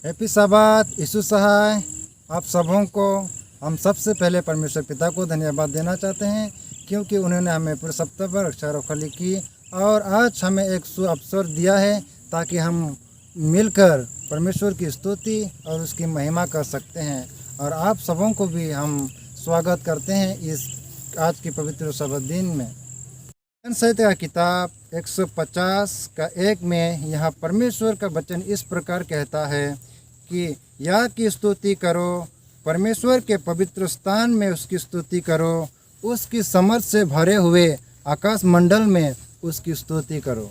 Happy साबात यीशु सहाय। आप सबों को हम सबसे पहले परमेश्वर पिता को धन्यवाद देना चाहते हैं, क्योंकि उन्होंने हमें पूरे सप्ताह भर रक्षा रखवाली की और आज हमें एक अवसर दिया है ताकि हम मिलकर परमेश्वर की स्तुति और उसकी महिमा कर सकते हैं। और आप सबों को भी हम स्वागत करते हैं इस आज की पवित्र सब्त दिन में। संहिता का किताब 150 का 1 में यहाँ परमेश्वर का वचन इस प्रकार कहता है कि याह की स्तुति करो, परमेश्वर के पवित्र स्थान में उसकी स्तुति करो, उसकी समर्थ से भरे हुए आकाश मंडल में उसकी स्तुति करो।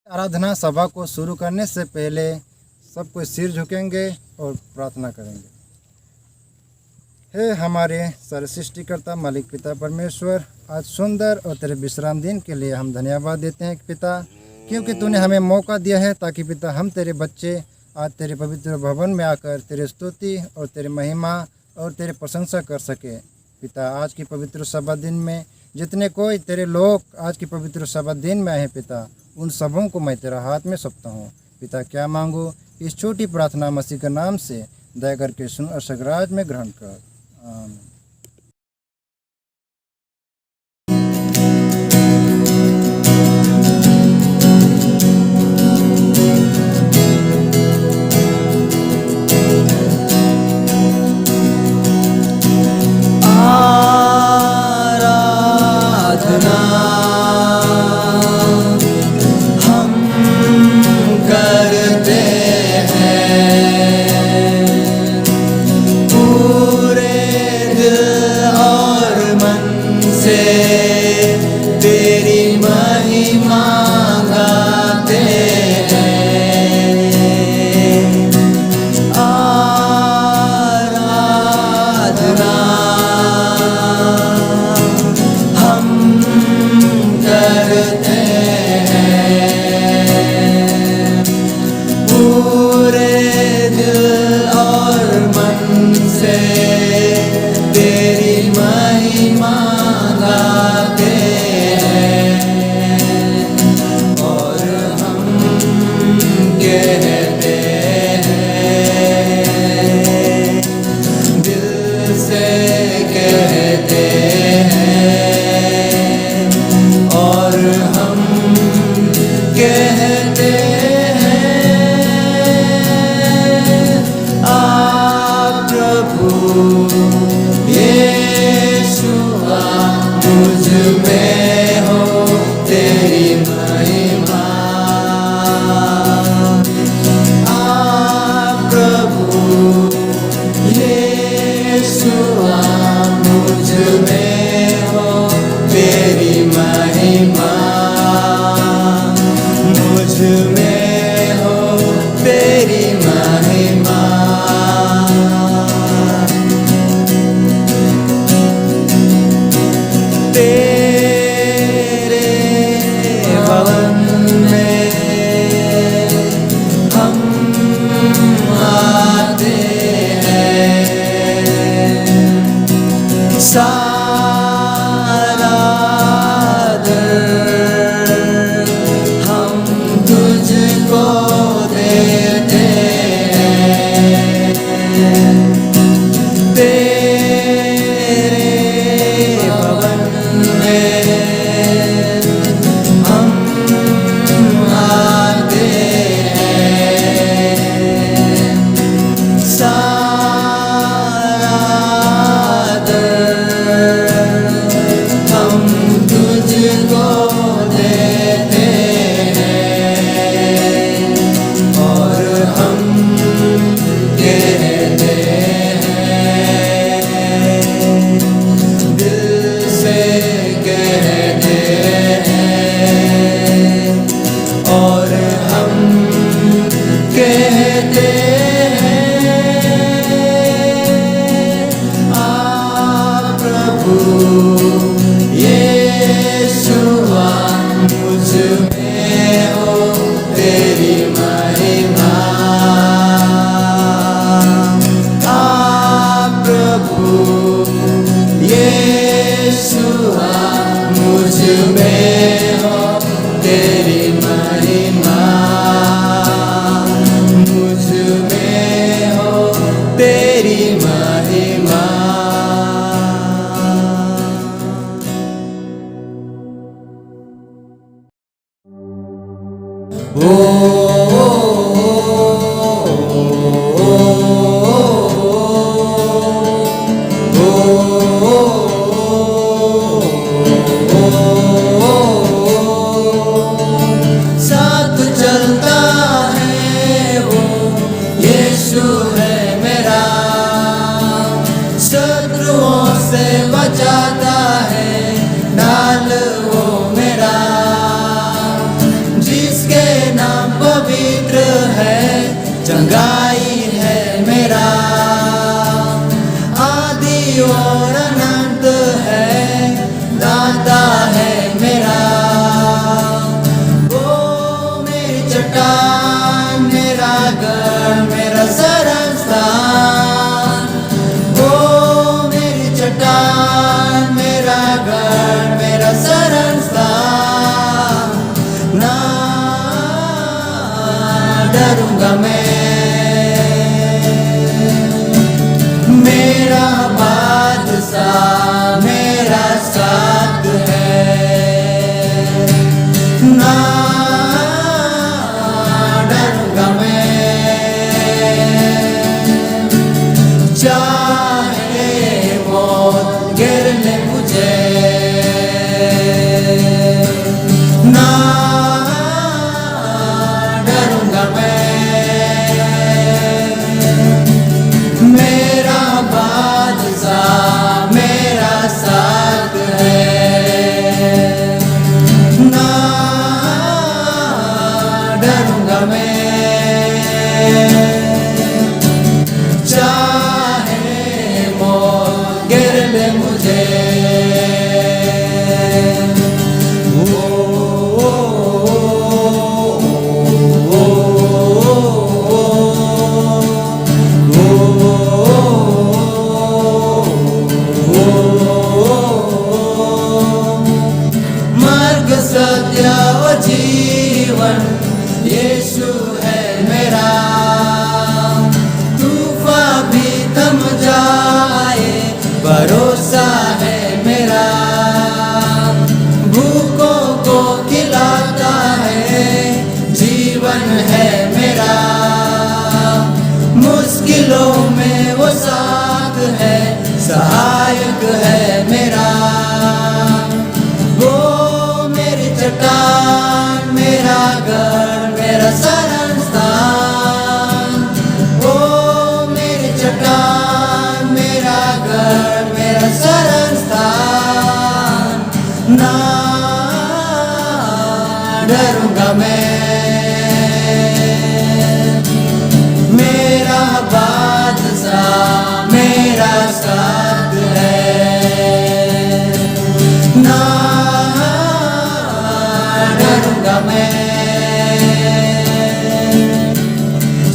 आराधना सभा को शुरू करने से पहले सब कोई सिर झुकेंगे और प्रार्थना करेंगे। हे हमारे सारे सृष्टिकर्ता मालिक पिता परमेश्वर, आज सुंदर और तेरे विश्राम दिन के लिए हम धन्यवाद देते हैं पिता, क्योंकि तूने हमें मौका दिया है ताकि पिता हम तेरे बच्चे आज तेरे पवित्र भवन में आकर तेरे स्तुति और तेरे महिमा और तेरे प्रशंसा कर सके। पिता आज की पवित्र सब्त दिन में जितने कोई तेरे लोग आज की पवित्र सब्त दिन में आए हैं पिता, उन सबों को मैं तेरा हाथ में सौंपता हूँ। पिता क्या मांगू इस छोटी प्रार्थना मसीह के नाम से दया करके सुन और सगराज में ग्रहण कर। आमीन। तेरी महिमा मुझ में साथ चलता है वो, यीशु है मेरा, शत्रुओं से बचाता है, ढाल वो मेरा, जिसके नाम पवित्र है, चंगाई है मेरा, आदि और अनंत है, दाता है मेरा, वो मेरी चट्टान, मेरा गढ़, मेरा शरण स्थान, वो मेरी चट्टान, मेरा गढ़, मेरा शरण स्थान, ना डरूंगा मैं, मेरा बादशाह मेरा साथ है, ना डरूंगा मैं, चाहे मौत घेर ले मुझे, ना डरूंगा मैं, मेरा बादशाह मेरा साथ है, ना डरूंगा मैं, चाहे मौत घेर ले मुझे, मार्ग सत्य और जीवन, यीशु है मेरा, तूफान भी थम जाए, भरोसा है मेरा, भूखों को खिलाता है, जीवन है मेरा, मुश्किलों में वो साथ है, सहायक है मेरा, वो मेरी चट्टान, मेरा गढ़, मेरा शरण स्थान, वो मेरी चट्टान, मेरा गढ़, मेरा शरण स्थान, ना डरूंगा मैं, मेरा बादशाह मेरा साथ है, ना डरूंगा मैं,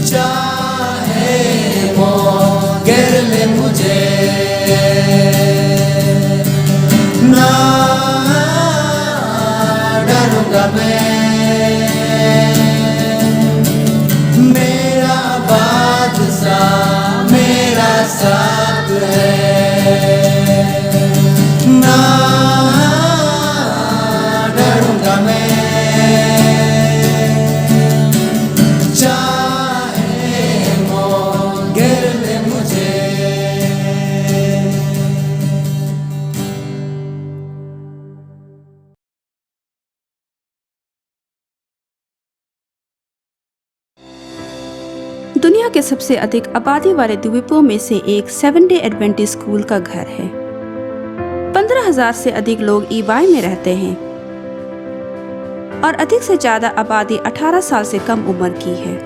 चाहे मौत घेर ले मुझे, ना डरूंगा मैं, मेरा बादशाह मेरा साथ है, ना डरूंगा मैं, चाहे मौत घेर ले मुझे। दुनिया के सबसे अधिक आबादी वाले द्वीपों में से एक 7 डे एडवेंटिस्ट स्कूल का घर है। 15,000 से अधिक लोग ईवाई में रहते हैं और अधिक से ज्यादा आबादी 18 साल से कम उम्र की है।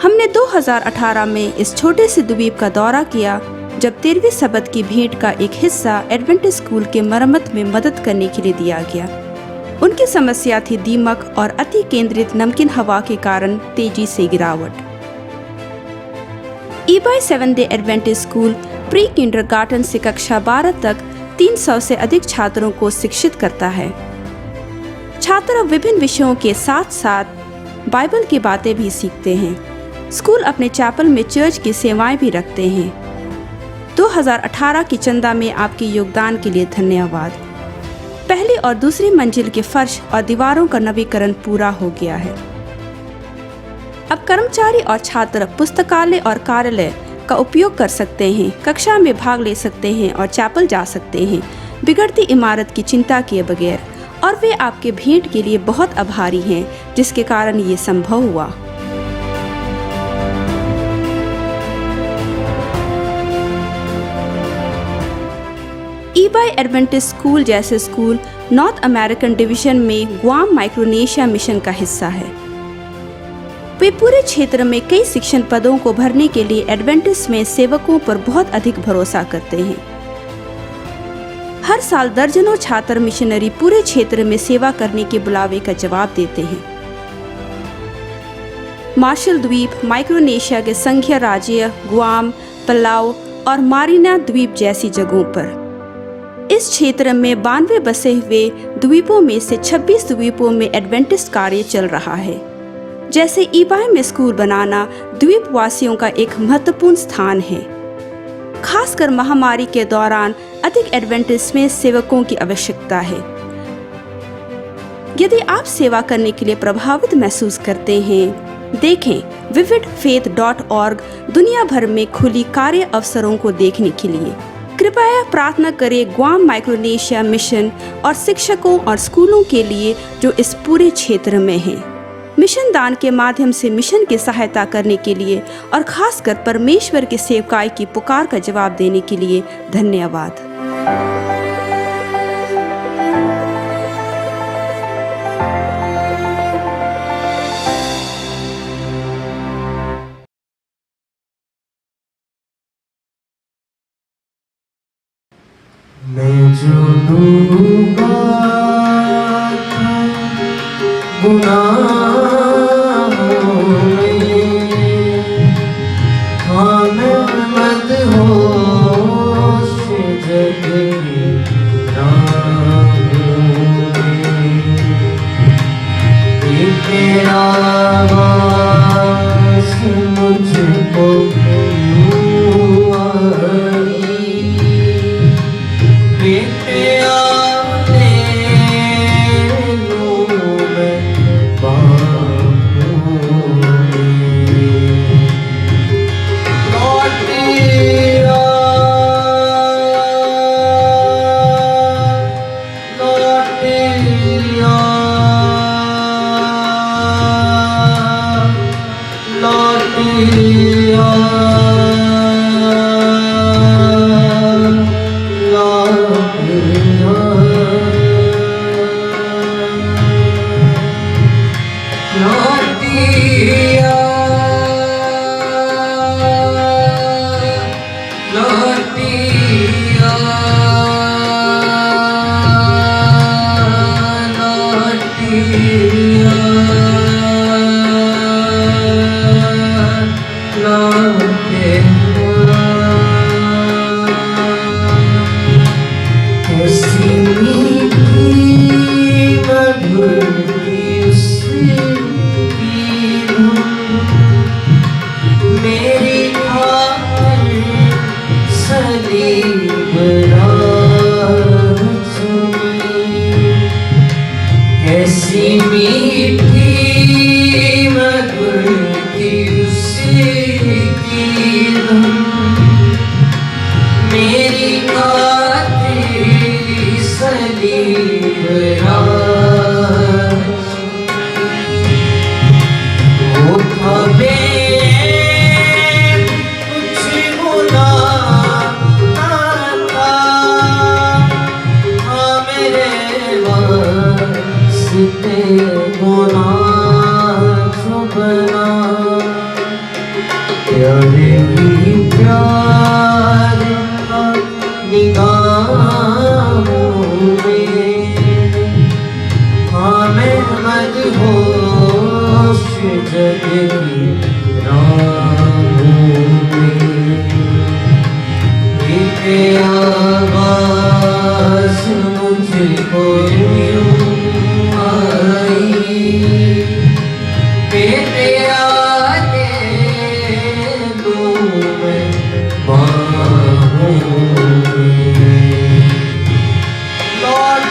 हमने 2018 में इस छोटे से द्वीप का दौरा किया जब 13वीं सबत की भेंट का एक हिस्सा एडवेंटिस्ट स्कूल के मरम्मत में मदद करने के लिए दिया गया। उनकी समस्या थी दीमक और अति केंद्रित नमकीन हवा के कारण तेजी से गिरावट। ईबाई 7 day Adventist school pre kindergarten से कक्षा 12 तक 300 से अधिक छात्रों को शिक्षित करता है। छात्र विभिन्न विषयों के साथ साथ बाइबल की बातें भी सीखते हैं। स्कूल अपने चैपल में चर्च की सेवाएं भी रखते हैं। 2018 की चंदा में आपके योगदान के लिए धन्यवाद। पहली और दूसरी मंजिल के फर्श और दीवारों का नवीकरण पूरा हो गया है। अब कर्मचारी और छात्र पुस्तकालय और कार्यालय का उपयोग कर सकते हैं, कक्षा में भाग ले सकते हैं और चैपल जा सकते हैं, बिगड़ती इमारत की चिंता किए बगैर। और वे आपके भेंट के लिए बहुत आभारी हैं, जिसके कारण ये संभव हुआ। ईबाई एडवेंटिस्ट स्कूल जैसे स्कूल नॉर्थ अमेरिकन डिवीजन में ग्वाम माइक्रोनेशिया मिशन का हिस्सा है। वे पूरे क्षेत्र में कई शिक्षण पदों को भरने के लिए एडवेंटिस्ट में सेवकों पर बहुत अधिक भरोसा करते हैं। हर साल दर्जनों छात्र मिशनरी पूरे क्षेत्र में सेवा करने के बुलावे का जवाब देते हैं। मार्शल द्वीप, माइक्रोनेशिया के संघीय राज्य ग्वाम, पलाउ और मारिना द्वीप जैसी जगहों पर इस क्षेत्र में 92 बसे हुए द्वीपों में से 26 द्वीपों में एडवेंटिस्ट कार्य चल रहा है। जैसे ईबाई में स्कूल बनाना द्वीपवासियों का एक महत्वपूर्ण स्थान है। खासकर महामारी के दौरान अधिक एडवेंटिस्ट में सेवकों की आवश्यकता है। यदि आप सेवा करने के लिए प्रभावित महसूस करते हैं, देखें vividfaith.org दुनिया भर में खुली कार्य अवसरों को देखने के लिए। कृपया प्रार्थना करें ग्वाम माइक्रोनेशिया मिशन और शिक्षकों और स्कूलों के लिए जो इस पूरे क्षेत्र में हैं। मिशन दान के माध्यम से मिशन की सहायता करने के लिए और खासकर परमेश्वर के सेवकाई की पुकार का जवाब देने के लिए धन्यवाद। मैं जो डूबा था गुनाहों में, हाँ मैं मदहोश जग की राहों में, ये तेरा आवाज़ मुझको यूं आई, Lord,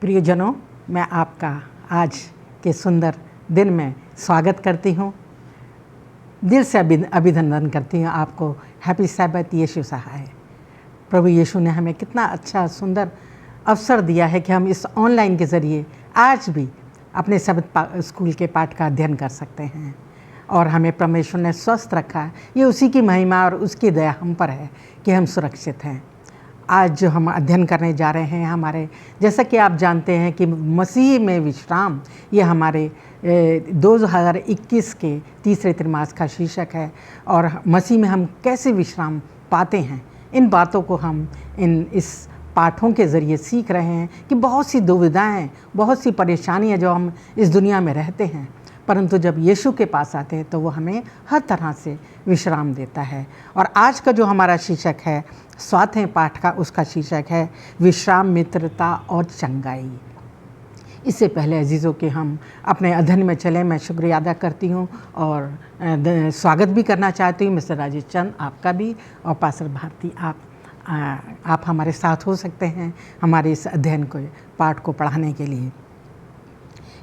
प्रियजनों, मैं आपका आज के सुंदर दिन में स्वागत करती हूँ। दिल से अभिनंदन करती हूँ आपको। हैप्पी सैबत यीशु सहाय। प्रभु यीशु ने हमें कितना अच्छा सुंदर अवसर दिया है कि हम इस ऑनलाइन के ज़रिए आज भी अपने सब्त स्कूल के पाठ का अध्ययन कर सकते हैं और हमें परमेश्वर ने स्वस्थ रखा है। ये उसी की महिमा और उसकी दया हम पर है कि हम सुरक्षित हैं। आज जो हम अध्ययन करने जा रहे हैं हमारे, जैसा कि आप जानते हैं कि मसीह में विश्राम, ये हमारे 2021 के तीसरे त्रैमास का शीर्षक है और मसीह में हम कैसे विश्राम पाते हैं, इन बातों को हम इस पाठों के ज़रिए सीख रहे हैं कि बहुत सी दुविधाएं, बहुत सी परेशानियां जो हम इस दुनिया में रहते हैं, परंतु जब यीशु के पास आते हैं तो वो हमें हर तरह से विश्राम देता है। और आज का जो हमारा शीर्षक है 7वें पाठ का, उसका शीर्षक है विश्राम, मित्रता और चंगाई। इससे पहले अजीज़ों के हम अपने अध्ययन में चले, मैं शुक्रिया अदा करती हूँ और स्वागत भी करना चाहती हूँ मिस्टर राजेश चंद आपका भी, और पास्टर भारती आप हमारे साथ हो सकते हैं हमारे इस अध्ययन को, पाठ को पढ़ाने के लिए।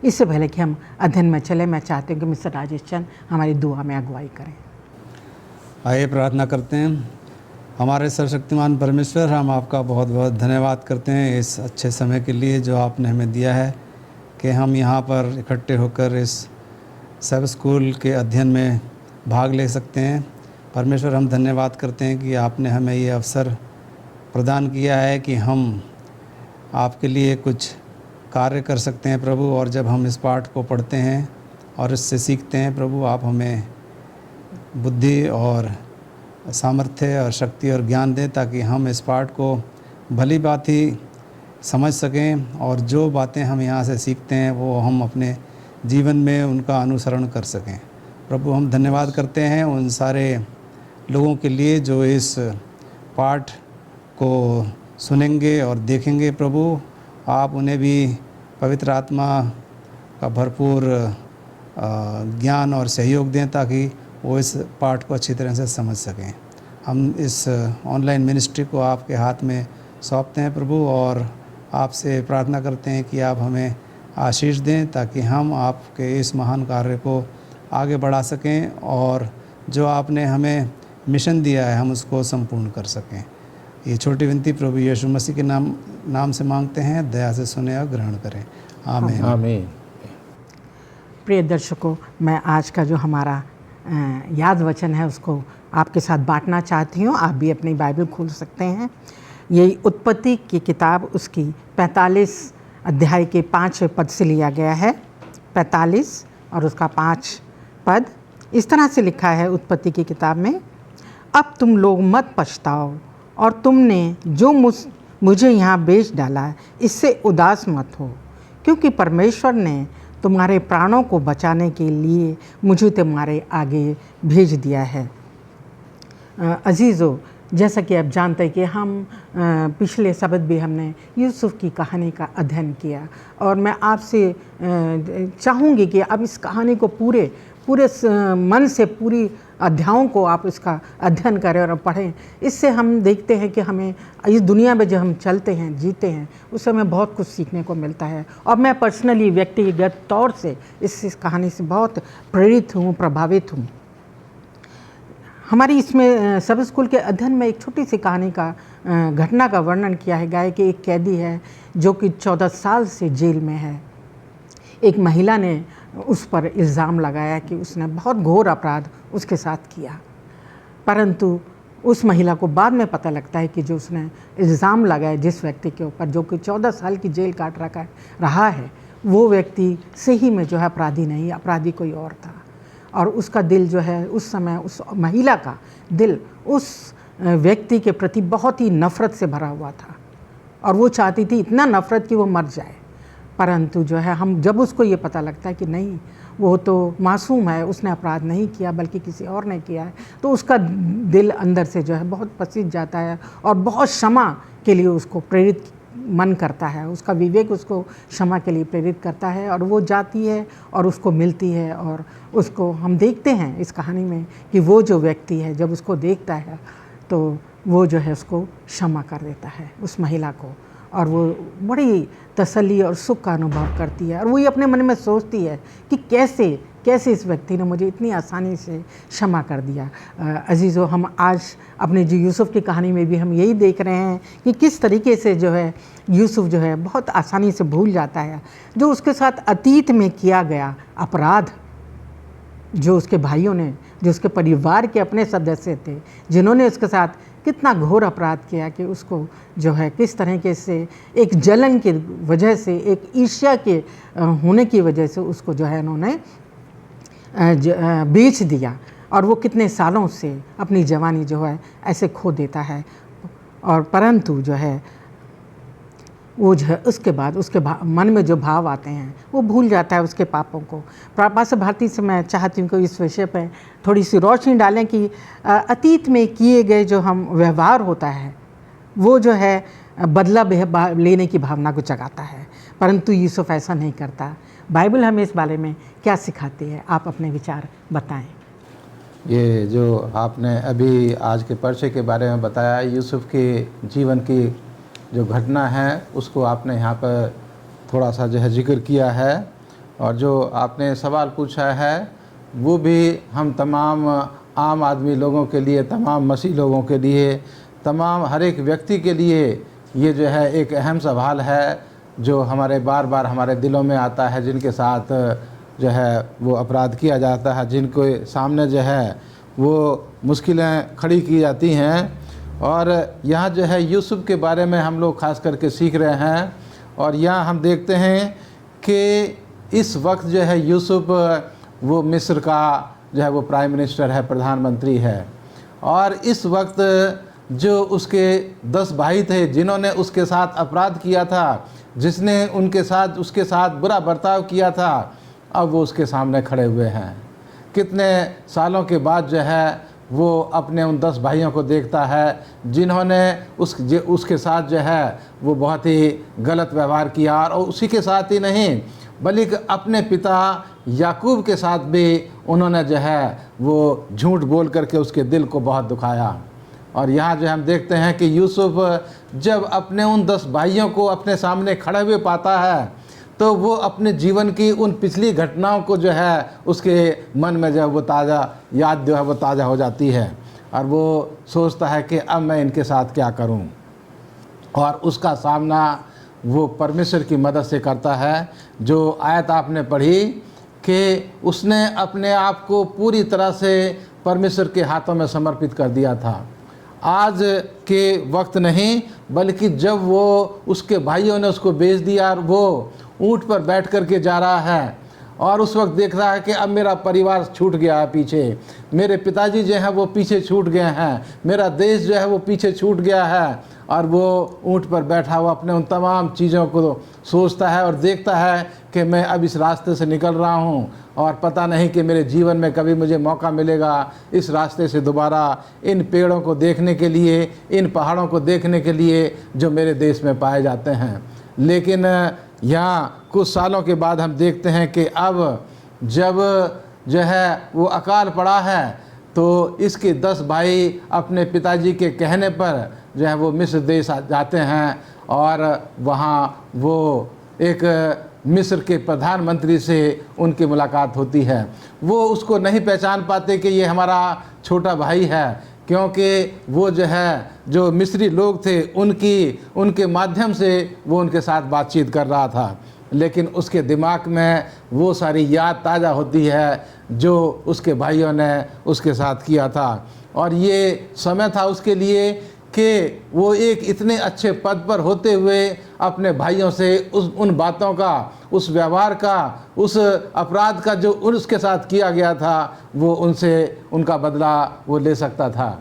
इससे पहले कि हम अध्ययन में चले, मैं चाहती हूँ कि मिस्टर राजेश चंद हमारी दुआ में अगुवाई करें। आइए प्रार्थना करते हैं। हमारे सर्वशक्तिमान परमेश्वर, हम आपका बहुत बहुत धन्यवाद करते हैं इस अच्छे समय के लिए जो आपने हमें दिया है कि हम यहाँ पर इकट्ठे होकर इस सब स्कूल के अध्ययन में भाग ले सकते हैं। परमेश्वर, हम धन्यवाद करते हैं कि आपने हमें ये अवसर प्रदान किया है कि हम आपके लिए कुछ कार्य कर सकते हैं प्रभु। और जब हम इस पाठ को पढ़ते हैं और इससे सीखते हैं प्रभु, आप हमें बुद्धि और सामर्थ्य और शक्ति और ज्ञान दें ताकि हम इस पाठ को भली बात ही समझ सकें और जो बातें हम यहाँ से सीखते हैं वो हम अपने जीवन में उनका अनुसरण कर सकें। प्रभु, हम धन्यवाद करते हैं उन सारे लोगों के लिए जो इस पाठ को सुनेंगे और देखेंगे प्रभु, आप उन्हें भी पवित्र आत्मा का भरपूर ज्ञान और सहयोग दें ताकि वो इस पाठ को अच्छी तरह से समझ सकें। हम इस ऑनलाइन मिनिस्ट्री को आपके हाथ में सौंपते हैं प्रभु, और आपसे प्रार्थना करते हैं कि आप हमें आशीष दें ताकि हम आपके इस महान कार्य को आगे बढ़ा सकें और जो आपने हमें मिशन दिया है हम उसको संपूर्ण कर सकें। ये छोटी विनती प्रभु यीशु मसीह के नाम से मांगते हैं, दया से सुने और ग्रहण करें। आमीन। आमीन। प्रिय दर्शकों, मैं आज का जो हमारा याद वचन है उसको आपके साथ बांटना चाहती हूँ। आप भी अपनी बाइबल खोल सकते हैं। ये उत्पत्ति की किताब उसकी 45 अध्याय के 5वें पद से लिया गया है। 45 और उसका 5 पद इस तरह से लिखा है उत्पत्ति की किताब में, अब तुम लोग मत पछताओ और तुमने जो मुझे यहाँ बेच डाला है इससे उदास मत हो, क्योंकि परमेश्वर ने तुम्हारे प्राणों को बचाने के लिए मुझे तुम्हारे आगे भेज दिया है। अजीज़ों, जैसा कि आप जानते हैं कि हम पिछले सबद भी हमने यूसुफ की कहानी का अध्ययन किया, और मैं आपसे चाहूँगी कि अब इस कहानी को पूरे मन से पूरी अध्यायों को आप इसका अध्ययन करें और पढ़ें। इससे हम देखते हैं कि हमें इस दुनिया में जब हम चलते हैं, जीते हैं, उस समय बहुत कुछ सीखने को मिलता है। और मैं पर्सनली व्यक्तिगत तौर से इस कहानी से बहुत प्रेरित हूँ, प्रभावित हूँ। हमारी इसमें सब स्कूल के अध्ययन में एक छोटी सी कहानी का घटना का वर्णन किया है गया है कि एक कैदी है जो कि 14 साल से जेल में है। एक महिला ने उस पर इल्ज़ाम लगाया कि उसने बहुत घोर अपराध उसके साथ किया, परंतु उस महिला को बाद में पता लगता है कि जो उसने इल्ज़ाम लगाया जिस व्यक्ति के ऊपर, जो कि 14 साल की जेल काट रहा है, वो व्यक्ति सही में जो है अपराधी नहीं, अपराधी कोई और था। और उसका दिल जो है उस समय, उस महिला का दिल उस व्यक्ति के प्रति बहुत ही नफ़रत से भरा हुआ था, और वो चाहती थी इतना नफ़रत कि वो मर जाए। परंतु जो है हम जब उसको ये पता लगता है कि नहीं, वो तो मासूम है, उसने अपराध नहीं किया बल्कि किसी और ने किया है, तो उसका दिल अंदर से जो है बहुत पसीज जाता है और बहुत क्षमा के लिए उसको प्रेरित मन करता है, उसका विवेक उसको क्षमा के लिए प्रेरित करता है, और वो जाती है और उसको मिलती है। और उसको हम देखते हैं इस कहानी में कि वो जो व्यक्ति है जब उसको देखता है तो वो जो है उसको क्षमा कर देता है उस महिला को, और वो बड़ी तसल्ली और सुख का अनुभव करती है। और वो ये अपने मन में सोचती है कि कैसे इस व्यक्ति ने मुझे इतनी आसानी से क्षमा कर दिया। अजीज़ों, हम आज अपने जो यूसुफ की कहानी में भी हम यही देख रहे हैं कि किस तरीके से जो है यूसुफ जो है बहुत आसानी से भूल जाता है जो उसके साथ अतीत में किया गया अपराध, जो उसके भाइयों ने, जो उसके परिवार के अपने सदस्य थे, जिन्होंने उसके साथ कितना घोर अपराध किया कि उसको जो है किस तरीके से एक जलन की वजह से, एक ईर्ष्या के होने की वजह से उसको जो है उन्होंने बेच दिया, और वो कितने सालों से अपनी जवानी जो है ऐसे खो देता है। और परंतु जो है वो जो है उसके बाद उसके मन में जो भाव आते हैं वो भूल जाता है उसके पापों को। पास भारती से मैं चाहती हूँ कि इस विषय पर थोड़ी सी रोशनी डालें कि अतीत में किए गए जो हम व्यवहार होता है वो जो है बदला लेने की भावना को जगाता है, परंतु यूसुफ ऐसा नहीं करता। बाइबल हमें इस बारे में क्या सिखाती है, आप अपने विचार बताएं। ये जो आपने अभी आज के पर्चे के बारे में बताया, यूसुफ के जीवन की जो घटना है उसको आपने यहाँ पर थोड़ा सा जो है जिक्र किया है, और जो आपने सवाल पूछा है वो भी हम तमाम आम आदमी लोगों के लिए, तमाम मसीह लोगों के लिए, तमाम हर एक व्यक्ति के लिए ये जो है एक अहम सवाल है जो हमारे बार बार हमारे दिलों में आता है, जिनके साथ जो है वो अपराध किया जाता है, जिनके सामने जो है वो मुश्किलें खड़ी की जाती हैं। और यहाँ जो है यूसुफ के बारे में हम लोग खास करके सीख रहे हैं, और यहाँ हम देखते हैं कि इस वक्त जो है यूसुफ वो मिस्र का जो है वो प्राइम मिनिस्टर है, प्रधानमंत्री है, और इस वक्त जो उसके 10 भाई थे जिन्होंने उसके साथ अपराध किया था, जिसने उसके साथ बुरा बर्ताव किया था, अब वो उसके सामने खड़े हुए हैं। कितने सालों के बाद जो है वो अपने उन 10 भाइयों को देखता है जिन्होंने उसके साथ जो है वो बहुत ही गलत व्यवहार किया, और उसी के साथ ही नहीं बल्कि अपने पिता याकूब के साथ भी उन्होंने जो है वो झूठ बोल करके उसके दिल को बहुत दुखाया। और यहाँ जो हम देखते हैं कि यूसुफ जब अपने उन 10 भाइयों को अपने सामने खड़े हुए पाता है तो वो अपने जीवन की उन पिछली घटनाओं को जो है उसके मन में जो है वो ताज़ा याद जो है वो ताज़ा हो जाती है, और वो सोचता है कि अब मैं इनके साथ क्या करूं, और उसका सामना वो परमेश्वर की मदद से करता है। जो आयत आपने पढ़ी कि उसने अपने आप को पूरी तरह से परमेश्वर के हाथों में समर्पित कर दिया था। आज के वक्त नहीं बल्कि जब वो उसके भाइयों ने उसको बेच दिया और वो ऊँट पर बैठ कर के जा रहा है, और उस वक्त देख रहा है कि अब मेरा परिवार छूट गया है पीछे, मेरे पिताजी जो हैं वो पीछे छूट गए हैं, मेरा देश जो है वो पीछे छूट गया है, और वो ऊँट पर बैठा हुआ अपने उन तमाम चीज़ों को सोचता है और देखता है कि मैं अब इस रास्ते से निकल रहा हूँ और पता नहीं कि मेरे जीवन में कभी मुझे मौका मिलेगा इस रास्ते से दोबारा इन पेड़ों को देखने के लिए, इन पहाड़ों को देखने के लिए जो मेरे देश में पाए जाते हैं। लेकिन यहाँ कुछ सालों के बाद हम देखते हैं कि अब जब जो है वो अकाल पड़ा है तो इसके 10 भाई अपने पिताजी के कहने पर जो है वो मिस्र देश जाते हैं, और वहाँ वो एक मिस्र के प्रधानमंत्री से उनकी मुलाकात होती है। वो उसको नहीं पहचान पाते कि ये हमारा छोटा भाई है, क्योंकि वो जो है जो मिस्री लोग थे उनके माध्यम से वो उनके साथ बातचीत कर रहा था, लेकिन उसके दिमाग में वो सारी याद ताज़ा होती है जो उसके भाइयों ने उसके साथ किया था। और ये समय था उसके लिए कि वो एक इतने अच्छे पद पर होते हुए अपने भाइयों से उन बातों का, उस व्यवहार का, उस अपराध का जो उसके साथ किया गया था वो उनसे उनका बदला वो ले सकता था।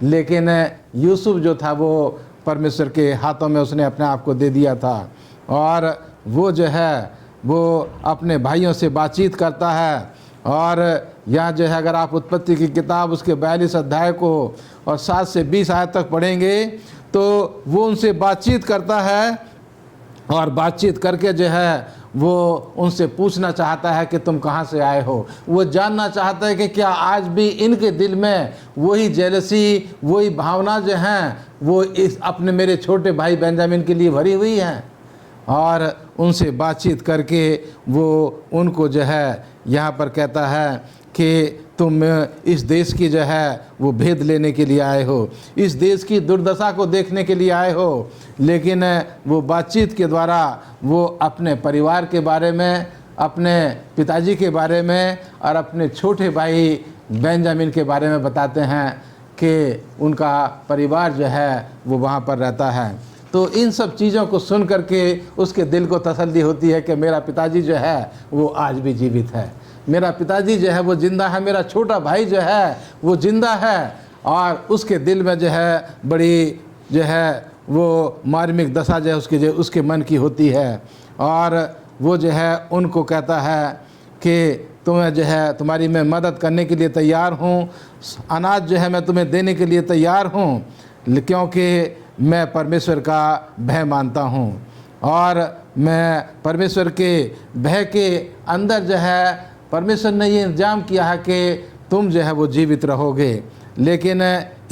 लेकिन यूसुफ जो था वो परमेश्वर के हाथों में उसने अपने आप को दे दिया था, और वो जो है वो अपने भाइयों से बातचीत करता है। और यहाँ जो है अगर आप उत्पत्ति की किताब उसके 42 अध्याय को और 7 से 20 आयत तक पढ़ेंगे तो वो उनसे बातचीत करता है, और बातचीत करके जो है वो उनसे पूछना चाहता है कि तुम कहाँ से आए हो। वो जानना चाहता है कि क्या आज भी इनके दिल में वही जेलसी, वही भावना जो हैं वो इस अपने मेरे छोटे भाई बेंजामिन के लिए भरी हुई हैं। और उनसे बातचीत करके वो उनको जो है यहाँ पर कहता है कि तुम इस देश की जो है वो भेद लेने के लिए आए हो, इस देश की दुर्दशा को देखने के लिए आए हो। लेकिन वो बातचीत के द्वारा वो अपने परिवार के बारे में, अपने पिताजी के बारे में और अपने छोटे भाई बेंजामिन के बारे में बताते हैं कि उनका परिवार जो है वो वहाँ पर रहता है। तो इन सब चीज़ों को सुन करके उसके दिल को तसल्ली होती है कि मेरा पिताजी जो है वो आज भी जीवित है, मेरा पिताजी जो है वो ज़िंदा है, मेरा छोटा भाई जो है वो ज़िंदा है। और उसके दिल में जो है बड़ी जो है वो मार्मिक दशा जो है उसके मन की होती है। और वो जो है उनको कहता है कि तुम्हें जो है तुम्हारी मैं मदद करने के लिए तैयार हूँ, अनाज जो है मैं तुम्हें देने के लिए तैयार हूँ, क्योंकि मैं परमेश्वर का भय मानता हूँ और मैं परमेश्वर के भय के अंदर जो है परमेश्वर ने ये इंतजाम किया है कि तुम जो है वो जीवित रहोगे। लेकिन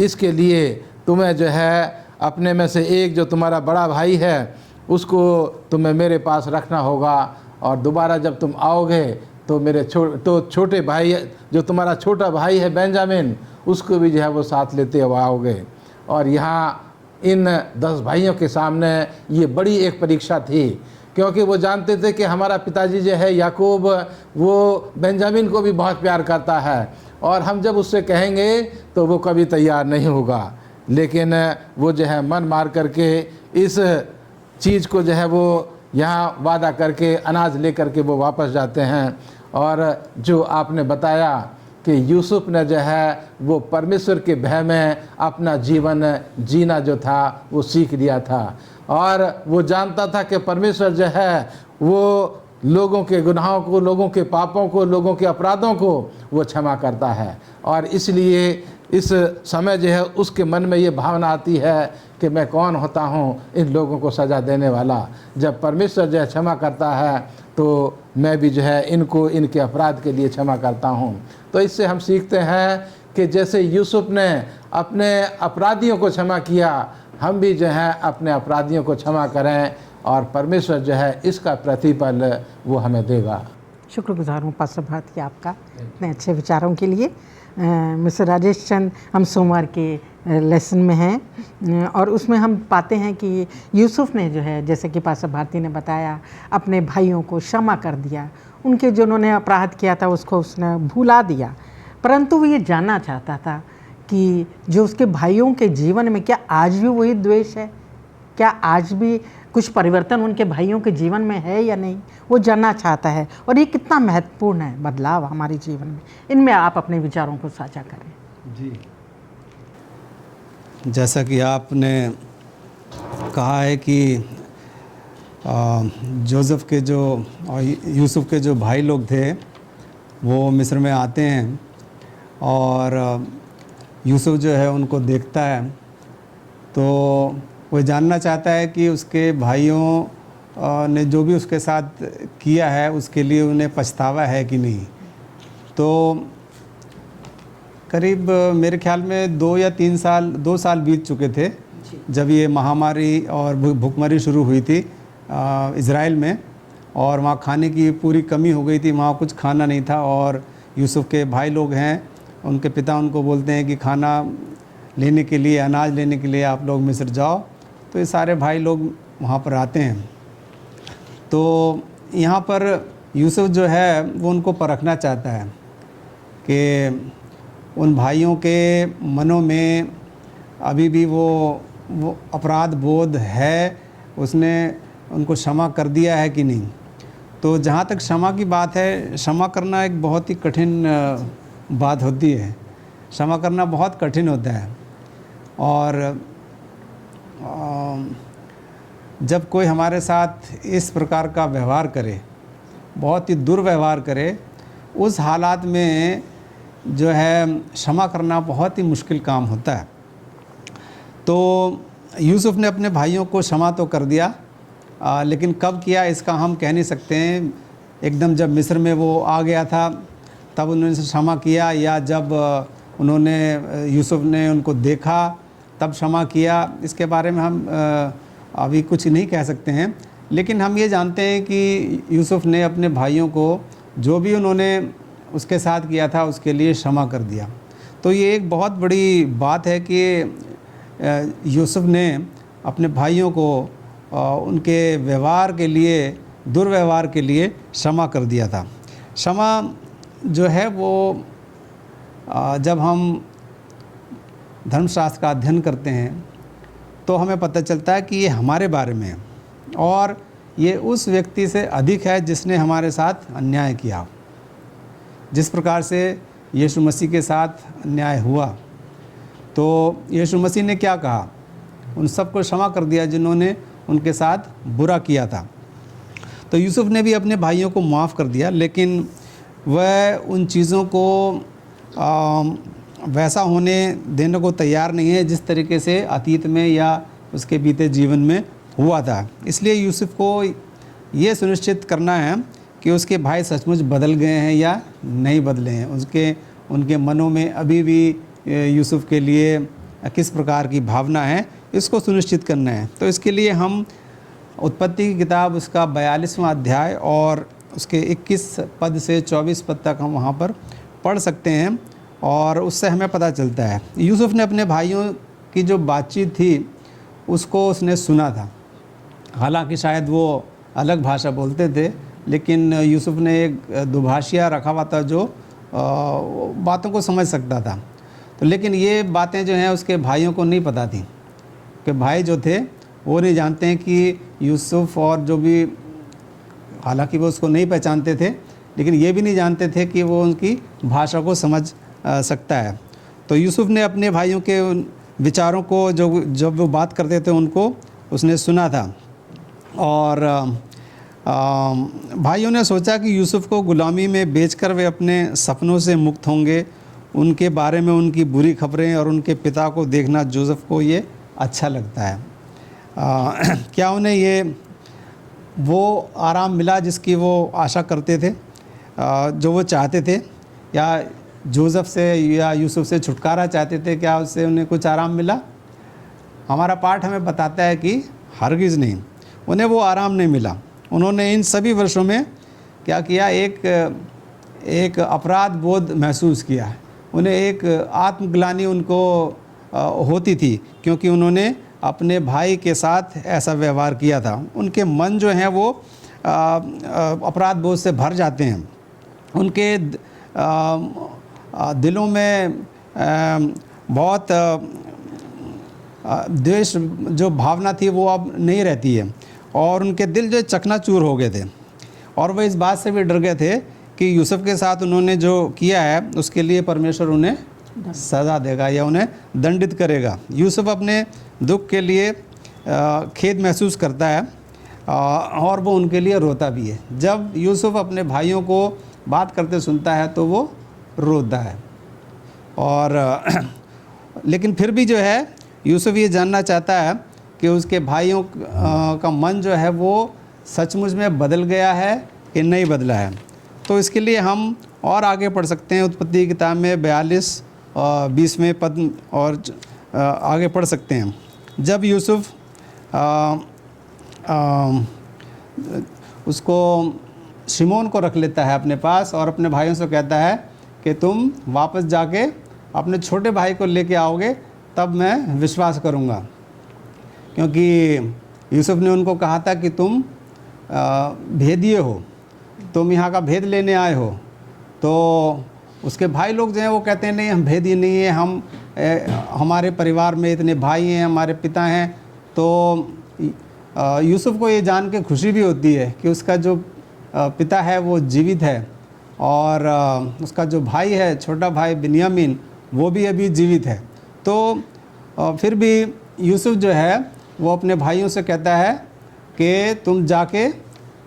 इसके लिए तुम्हें जो है अपने में से एक जो तुम्हारा बड़ा भाई है उसको तुम्हें मेरे पास रखना होगा, और दोबारा जब तुम आओगे तो मेरे छोटे भाई जो तुम्हारा छोटा भाई है बेंजामिन उसको भी जो है वो साथ लेते हुए आओगे। और यहाँ इन 10 भाइयों के सामने ये बड़ी एक परीक्षा थी, क्योंकि वो जानते थे कि हमारा पिताजी जो है याकूब वो बेंजामिन को भी बहुत प्यार करता है, और हम जब उससे कहेंगे तो वो कभी तैयार नहीं होगा। लेकिन वो जो है मन मार करके इस चीज़ को जो है वो यहाँ वादा करके अनाज ले करके वो वापस जाते हैं। और जो आपने बताया कि यूसुफ ने जो है वो परमेश्वर के भय में अपना जीवन जीना जो था वो सीख लिया था, और वो जानता था कि परमेश्वर जो है वो लोगों के गुनाहों को, लोगों के पापों को, लोगों के अपराधों को वो क्षमा करता है। और इसलिए इस समय जो है उसके मन में ये भावना आती है कि मैं कौन होता हूँ इन लोगों को सज़ा देने वाला। जब परमेश्वर जो है क्षमा करता है तो मैं भी जो है इनको इनके अपराध के लिए क्षमा करता हूँ। तो इससे हम सीखते हैं कि जैसे यूसुफ ने अपने अपराधियों को क्षमा किया, हम भी जो है अपने अपराधियों को क्षमा करें और परमेश्वर जो है इसका प्रतिफल वो हमें देगा। शुक्रगुजार हूँ पास्टर भारती आपका इतने अच्छे विचारों के लिए। मिस्टर राजेश चंद, हम सोमवार के लेसन में हैं और उसमें हम पाते हैं कि यूसुफ ने जो है, जैसे कि पास्टर भारती ने बताया, अपने भाइयों को क्षमा कर दिया। उनके जो उन्होंने अपराध किया था उसको उसने भुला दिया, परंतु वो ये जानना चाहता था कि जो उसके भाइयों के जीवन में क्या आज भी वही द्वेष है, क्या आज भी कुछ परिवर्तन उनके भाइयों के जीवन में है या नहीं, वो जानना चाहता है। और ये कितना महत्वपूर्ण है बदलाव हमारे जीवन में। इनमें आप अपने विचारों को साझा करें। जी, जैसा कि आपने कहा है कि जोसेफ के जो और यूसुफ के जो भाई लोग थे वो मिस्र में आते हैं और यूसुफ जो है उनको देखता है तो वो जानना चाहता है कि उसके भाइयों ने जो भी उसके साथ किया है उसके लिए उन्हें पछतावा है कि नहीं। तो करीब मेरे ख्याल में 2 साल बीत चुके थे जब ये महामारी और भुखमरी शुरू हुई थी इज़राइल में, और वहाँ खाने की पूरी कमी हो गई थी, वहाँ कुछ खाना नहीं था। और यूसुफ के भाई लोग हैं, उनके पिता उनको बोलते हैं कि खाना लेने के लिए, अनाज लेने के लिए आप लोग मिस्र जाओ। तो ये सारे भाई लोग वहाँ पर आते हैं। तो यहाँ पर यूसुफ जो है वो उनको परखना चाहता है कि उन भाइयों के मनों में अभी भी वो अपराध बोध है, उसने उनको क्षमा कर दिया है कि नहीं। तो जहाँ तक क्षमा की बात है, क्षमा करना एक बहुत ही कठिन बात होती है। क्षमा करना बहुत कठिन होता है। और जब कोई हमारे साथ इस प्रकार का व्यवहार करे, बहुत ही दुर्व्यवहार करे, उस हालात में जो है क्षमा करना बहुत ही मुश्किल काम होता है। तो यूसुफ ने अपने भाइयों को क्षमा तो कर दिया, लेकिन कब किया इसका हम कह नहीं सकते हैं। एकदम जब मिस्र में वो आ गया था तब उन्होंने क्षमा किया, या जब उन्होंने यूसुफ ने उनको देखा तब क्षमा किया, इसके बारे में हम अभी कुछ नहीं कह सकते हैं। लेकिन हम ये जानते हैं कि यूसुफ ने अपने भाइयों को जो भी उन्होंने उसके साथ किया था उसके लिए क्षमा कर दिया। तो ये एक बहुत बड़ी बात है कि यूसुफ ने अपने भाइयों को उनके व्यवहार के लिए, दुर्व्यवहार के लिए क्षमा कर दिया था। क्षमा जो है वो जब हम धर्मशास्त्र का अध्ययन करते हैं तो हमें पता चलता है कि ये हमारे बारे में है और ये उस व्यक्ति से अधिक है जिसने हमारे साथ अन्याय किया। जिस प्रकार से यीशु मसीह के साथ अन्याय हुआ, तो यीशु मसीह ने क्या कहा? उन सबको क्षमा कर दिया जिन्होंने उनके साथ बुरा किया था। तो यूसुफ ने भी अपने भाइयों को माफ़ कर दिया, लेकिन वह उन चीज़ों को वैसा होने देने को तैयार नहीं है जिस तरीके से अतीत में या उसके बीते जीवन में हुआ था। इसलिए यूसुफ को ये सुनिश्चित करना है कि उसके भाई सचमुच बदल गए हैं या नहीं बदले हैं, उनके मनों में अभी भी यूसुफ के लिए किस प्रकार की भावना है, इसको सुनिश्चित करना है। तो इसके लिए हम उत्पत्ति की किताब उसका 42वां अध्याय और उसके 21 पद से 24 पद तक हम वहाँ पर पढ़ सकते हैं और उससे हमें पता चलता है। यूसुफ ने अपने भाइयों की जो बातचीत थी उसको उसने सुना था। हालांकि शायद वो अलग भाषा बोलते थे, लेकिन यूसुफ ने एक दुभाषिया रखा हुआ था जो बातों को समझ सकता था। तो लेकिन ये बातें जो हैं उसके भाइयों को नहीं पता थी, कि भाई जो थे वो नहीं जानते हैं कि यूसुफ और जो भी, हालांकि वो उसको नहीं पहचानते थे, लेकिन ये भी नहीं जानते थे कि वो उनकी भाषा को समझ सकता है। तो यूसुफ ने अपने भाइयों के उन विचारों को जब वो बात करते थे उनको उसने सुना था। और भाइयों ने सोचा कि यूसुफ को गुलामी में बेचकर वे अपने सपनों से मुक्त होंगे उनके बारे में उनकी बुरी खबरें और उनके पिता को देखना जोसेफ को ये अच्छा लगता है। क्या उन्हें ये वो आराम मिला जिसकी वो आशा करते थे, जो वो चाहते थे, या जोसेफ से या यूसुफ से छुटकारा चाहते थे? क्या उससे उन्हें कुछ आराम मिला? हमारा पाठ हमें बताता है कि हरगिज़ नहीं, उन्हें वो आराम नहीं मिला। उन्होंने इन सभी वर्षों में क्या किया? एक अपराध बोध महसूस किया। उन्हें एक आत्मग्लानि उनको होती थी, क्योंकि उन्होंने अपने भाई के साथ ऐसा व्यवहार किया था। उनके मन जो हैं वो अपराध बोध से भर जाते हैं। उनके दिलों में बहुत द्वेष जो भावना थी वो अब नहीं रहती है, और उनके दिल जो चकनाचूर हो गए थे। और वह इस बात से भी डर गए थे कि यूसुफ के साथ उन्होंने जो किया है उसके लिए परमेश्वर उन्हें सज़ा देगा या उन्हें दंडित करेगा। यूसुफ अपने दुख के लिए खेद महसूस करता है, और वो उनके लिए रोता भी है। जब यूसुफ अपने भाइयों को बात करते सुनता है तो वो रोता है। और लेकिन फिर भी जो है यूसुफ ये जानना चाहता है कि उसके भाइयों का मन जो है वो सचमुच में बदल गया है कि नहीं बदला है। तो इसके लिए हम और आगे पढ़ सकते हैं। उत्पत्ति की किताब में 42-20वें पद और आगे पढ़ सकते हैं। जब यूसुफ उसको शिमोन को रख लेता है अपने पास और अपने भाइयों से कहता है कि तुम वापस जाके अपने छोटे भाई को लेके आओगे तब मैं विश्वास करूँगा, क्योंकि यूसुफ ने उनको कहा था कि तुम भेदिए हो, तुम यहाँ का भेद लेने आए हो। तो उसके भाई लोग जो हैं वो कहते हैं नहीं, हम भेदिए नहीं है, हम हमारे परिवार में इतने भाई हैं, हमारे पिता हैं। तो यूसुफ को ये जान के खुशी भी होती है कि उसका जो पिता है वो जीवित है, और उसका जो भाई है, छोटा भाई बिन्यामीन, वो भी अभी जीवित है। तो फिर भी यूसुफ जो है वो अपने भाइयों से कहता है कि तुम जाके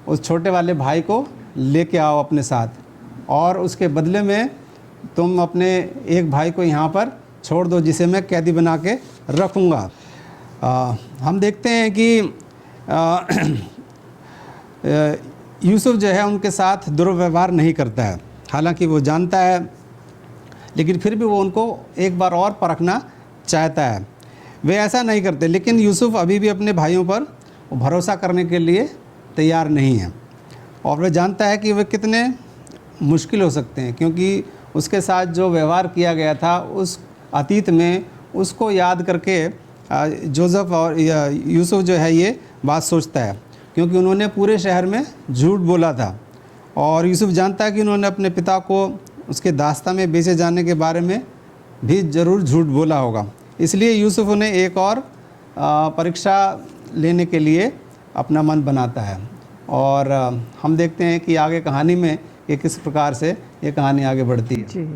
उस छोटे वाले भाई को लेके आओ अपने साथ, और उसके बदले में तुम अपने एक भाई को यहाँ पर छोड़ दो जिसे मैं कैदी बना के रखूँगा। हम देखते हैं कि यूसुफ जो है उनके साथ दुर्व्यवहार नहीं करता है, हालांकि वो जानता है, लेकिन फिर भी वो उनको एक बार और परखना चाहता है। वे ऐसा नहीं करते, लेकिन यूसुफ अभी भी अपने भाइयों पर भरोसा करने के लिए तैयार नहीं है, और वह जानता है कि वे कितने मुश्किल हो सकते हैं, क्योंकि उसके साथ जो व्यवहार किया गया था उस अतीत में, उसको याद करके जोसेफ और यूसुफ जो है ये बात सोचता है, क्योंकि उन्होंने पूरे शहर में झूठ बोला था, और यूसुफ जानता है कि उन्होंने अपने पिता को उसके दास्ता में बेचे जाने के बारे में भी ज़रूर झूठ बोला होगा। इसलिए यूसुफ उन्हें एक और परीक्षा लेने के लिए अपना मन बनाता है, और हम देखते हैं कि आगे कहानी में ये किस प्रकार से ये कहानी आगे बढ़ती है। जी,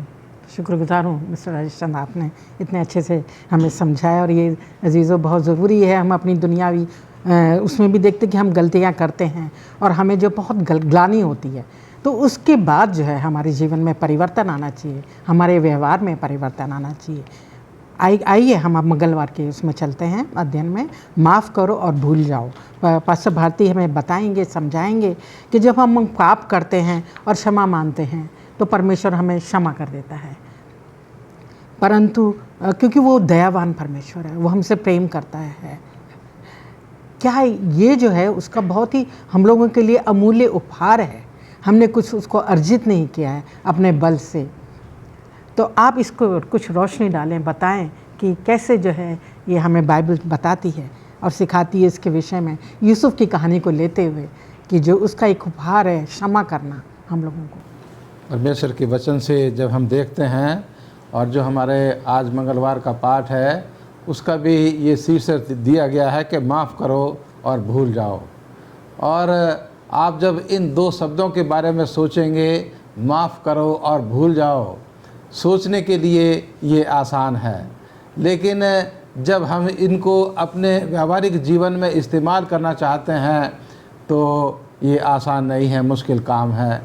शुक्रगुजार हूँ मिस्टर राजेश चंद, आपने इतने अच्छे से हमें समझाया। और ये अजीज़ों बहुत ज़रूरी है, हम अपनी दुनियावी उसमें भी देखते कि हम गलतियाँ करते हैं और हमें जो बहुत ग्लानि होती है, तो उसके बाद जो है हमारे जीवन में परिवर्तन आना चाहिए, हमारे व्यवहार में परिवर्तन आना चाहिए। आइए हम अब मंगलवार के उसमें चलते हैं अध्ययन में, माफ़ करो और भूल जाओ। पास्टर भारती हमें बताएंगे, समझाएंगे कि जब हम पाप करते हैं और क्षमा मांगते हैं तो परमेश्वर हमें क्षमा कर देता है, परंतु क्योंकि वो दयावान परमेश्वर है, वो हमसे प्रेम करता है। क्या ये जो है उसका बहुत ही हम लोगों के लिए अमूल्य उपहार है, हमने कुछ उसको अर्जित नहीं किया है अपने बल से। तो आप इसको कुछ रोशनी डालें, बताएं कि कैसे जो है ये हमें बाइबल बताती है और सिखाती है इसके विषय में, यूसुफ की कहानी को लेते हुए कि जो उसका एक उपहार है क्षमा करना हम लोगों को। परमेश्वर के वचन से जब हम देखते हैं, और जो हमारे आज मंगलवार का पाठ है उसका भी ये शीर्षक दिया गया है कि माफ़ करो और भूल जाओ। और आप जब इन दो शब्दों के बारे में सोचेंगे, माफ़ करो और भूल जाओ, सोचने के लिए ये आसान है, लेकिन जब हम इनको अपने व्यावहारिक जीवन में इस्तेमाल करना चाहते हैं तो ये आसान नहीं है, मुश्किल काम है।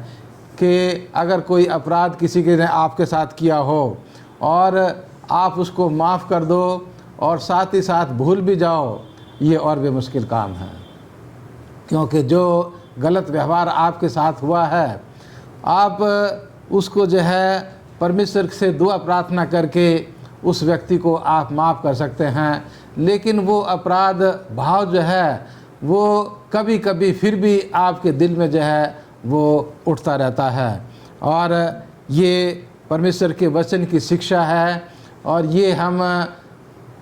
कि अगर कोई अपराध किसी के ने आपके साथ किया हो और आप उसको माफ़ कर दो और साथ ही साथ भूल भी जाओ, ये और भी मुश्किल काम है। क्योंकि जो गलत व्यवहार आपके साथ हुआ है, आप उसको जो है परमेश्वर से दुआ प्रार्थना करके उस व्यक्ति को आप माफ़ कर सकते हैं, लेकिन वो अपराध भाव जो है वो कभी कभी फिर भी आपके दिल में जो है वो उठता रहता है। और ये परमेश्वर के वचन की शिक्षा है, और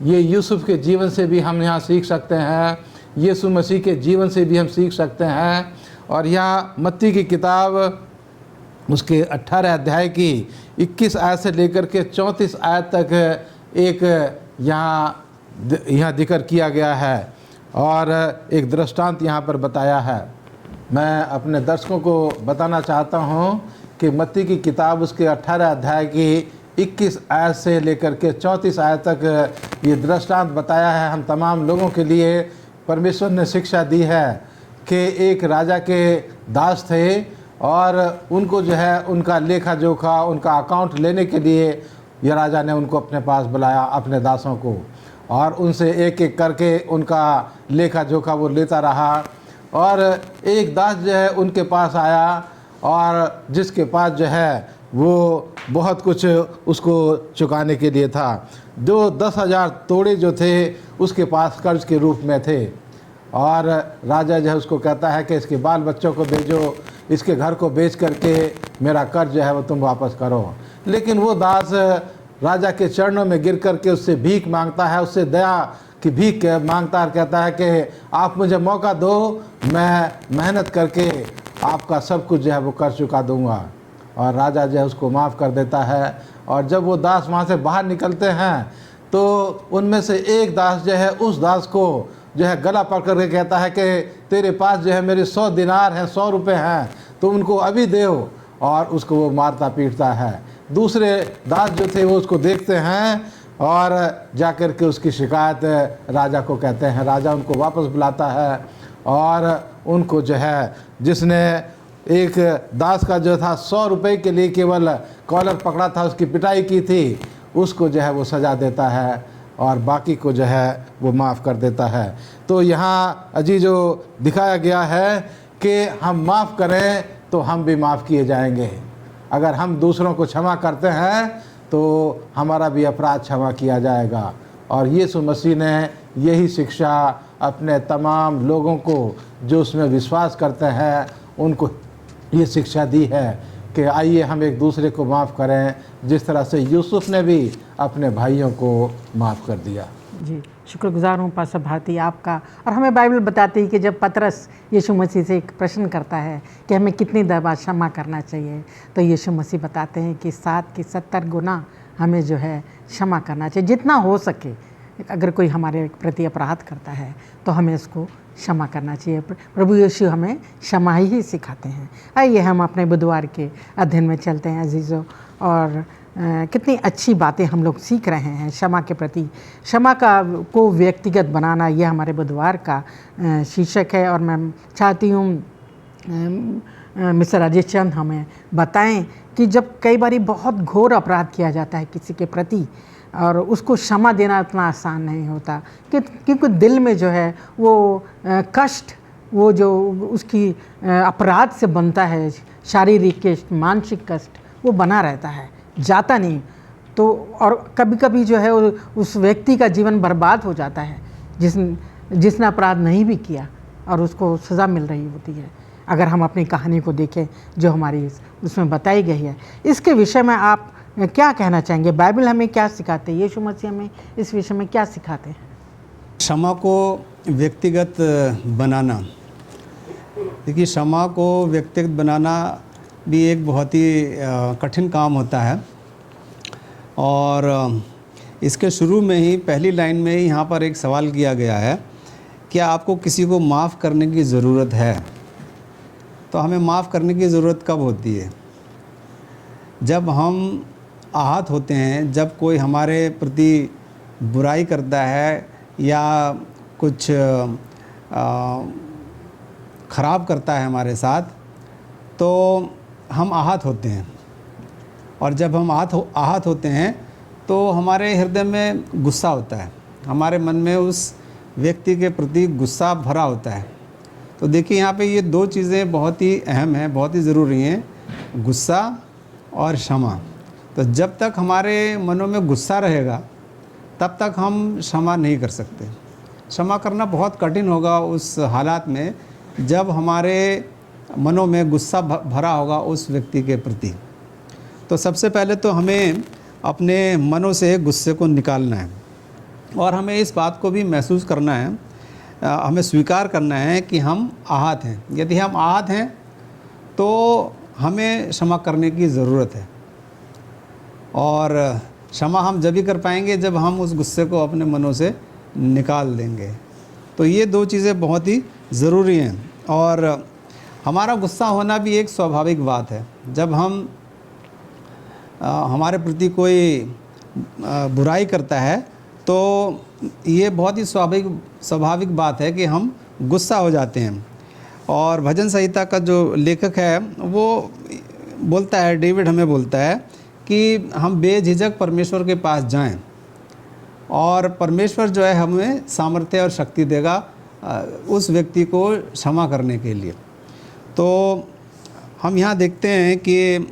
ये यूसुफ के जीवन से भी हम यहाँ सीख सकते हैं, यीशु मसीह के जीवन से भी हम सीख सकते हैं। और यहाँ मत्ती की किताब उसके 18 अध्याय की 21 आयत से लेकर के 34 आयत तक एक यहाँ जिक्र किया गया है और एक दृष्टांत यहाँ पर बताया है। मैं अपने दर्शकों को बताना चाहता हूँ कि मत्ती की किताब उसके 18 अध्याय की 21 आयत से लेकर के 34 आयत तक ये दृष्टांत बताया है। हम तमाम लोगों के लिए परमेश्वर ने शिक्षा दी है कि एक राजा के दास थे और उनको जो है उनका लेखा जोखा, उनका अकाउंट लेने के लिए यह राजा ने उनको अपने पास बुलाया, अपने दासों को, और उनसे एक एक करके उनका लेखा जोखा वो लेता रहा। और एक दास जो है उनके पास आया और जिसके पास जो है वो बहुत कुछ उसको चुकाने के लिए था। जो 10,000 तोड़े जो थे उसके पास कर्ज के रूप में थे। और राजा जो है उसको कहता है कि इसके बाल बच्चों को भेजो, इसके घर को बेच करके मेरा कर्ज जो है वो तुम वापस करो। लेकिन वो दास राजा के चरणों में गिर करके उससे भीख मांगता है, उससे दया की भीख मांगता है, कहता है कि आप मुझे मौका दो, मैं मेहनत करके आपका सब कुछ जो है वो कर चुका दूंगा। और राजा जो है उसको माफ़ कर देता है। और जब वो दास वहाँ से बाहर निकलते हैं तो उनमें से एक दास जो है उस दास को जो है गला पकड़ करके कहता है कि तेरे पास जो है मेरे 100 दिनार हैं, 100 रुपये हैं, तो उनको अभी दो। और उसको वो मारता पीटता है। दूसरे दास जो थे वो उसको देखते हैं और जा कर के उसकी शिकायत राजा को कहते हैं। राजा उनको वापस बुलाता है और उनको जो है जिसने एक दास का जो था 100 रुपये के लिए केवल कॉलर पकड़ा था, उसकी पिटाई की थी, उसको जो है वो सज़ा देता है और बाकी को जो है वो माफ़ कर देता है। तो यहाँ अजी जो दिखाया गया है कि हम माफ़ करें तो हम भी माफ़ किए जाएंगे। अगर हम दूसरों को क्षमा करते हैं तो हमारा भी अपराध क्षमा किया जाएगा। और यीशु मसीह ने यही शिक्षा अपने तमाम लोगों को जो उसमें विश्वास करते हैं उनको ये शिक्षा दी है कि आइए हम एक दूसरे को माफ़ करें, जिस तरह से यूसुफ ने भी अपने भाइयों को माफ़ कर दिया। जी, शुक्रगुजार हूँ पास्टर भारती आपका। और हमें बाइबल बताती है कि जब पतरस यीशु मसीह से एक प्रश्न करता है कि हमें कितनी दफ़ा क्षमा करना चाहिए, तो यीशु मसीह बताते हैं कि 7 की 70 गुना हमें जो है क्षमा करना चाहिए, जितना हो सके। अगर कोई हमारे प्रति अपराध करता है तो हमें उसको क्षमा करना चाहिए। प्रभु यीशु हमें क्षमा ही सिखाते हैं। आइए हम अपने बुधवार के अध्ययन में चलते हैं अजीज़ों, और कितनी अच्छी बातें हम लोग सीख रहे हैं क्षमा के प्रति। क्षमा को व्यक्तिगत बनाना, यह हमारे बुधवार का शीर्षक है। और मैं चाहती हूँ मिस्टर राजेश चंद हमें बताएं कि जब कई बार बहुत घोर अपराध किया जाता है किसी के प्रति, और उसको क्षमा देना उतना आसान नहीं होता, क्योंकि दिल में जो है वो कष्ट, वो जो उसकी अपराध से बनता है, शारीरिक कष्ट, मानसिक कष्ट, वो बना रहता है, जाता नहीं। तो और कभी कभी जो है उस व्यक्ति का जीवन बर्बाद हो जाता है जिसने अपराध नहीं भी किया और उसको सज़ा मिल रही होती है। अगर हम अपनी कहानी को देखें जो हमारी उसमें बताई गई है, इसके विषय में आप क्या कहना चाहेंगे? बाइबल हमें क्या सिखाते हैं? यीशु मसीह हमें इस विषय में क्या सिखाते हैं? क्षमा को व्यक्तिगत बनाना, देखिए क्षमा को व्यक्तिगत बनाना भी एक बहुत ही कठिन काम होता है। और इसके शुरू में ही पहली लाइन में ही यहाँ पर एक सवाल किया गया है, क्या आपको किसी को माफ़ करने की ज़रूरत है? तो हमें माफ़ करने की ज़रूरत कब होती है? जब हम आहत होते हैं, जब कोई हमारे प्रति बुराई करता है या कुछ ख़राब करता है हमारे साथ, तो हम आहत होते हैं। और जब हम आहत होते हैं तो हमारे हृदय में गुस्सा होता है, हमारे मन में उस व्यक्ति के प्रति गुस्सा भरा होता है। तो देखिए यहाँ पे ये दो चीज़ें बहुत ही अहम हैं, बहुत ही ज़रूरी हैं, गुस्सा और क्षमा। तो जब तक हमारे मनों में गुस्सा रहेगा तब तक हम क्षमा नहीं कर सकते। क्षमा करना बहुत कठिन होगा उस हालात में जब हमारे मनों में गुस्सा भरा होगा उस व्यक्ति के प्रति। तो सबसे पहले तो हमें अपने मनों से गुस्से को निकालना है और हमें इस बात को भी महसूस करना है, हमें स्वीकार करना है कि हम आहत हैं। यदि हम आहत हैं तो हमें क्षमा करने की ज़रूरत है और क्षमा हम जब भी कर पाएंगे जब हम उस गुस्से को अपने मनों से निकाल देंगे। तो ये दो चीज़ें बहुत ही ज़रूरी हैं और हमारा गुस्सा होना भी एक स्वाभाविक बात है। जब हम हमारे प्रति कोई बुराई करता है तो ये बहुत ही स्वाभाविक बात है कि हम गुस्सा हो जाते हैं। और भजन संहिता का जो लेखक है वो बोलता है, डेविड हमें बोलता है कि हम बेझिझक परमेश्वर के पास जाएं और परमेश्वर जो है हमें सामर्थ्य और शक्ति देगा उस व्यक्ति को क्षमा करने के लिए। तो हम यहाँ देखते हैं कि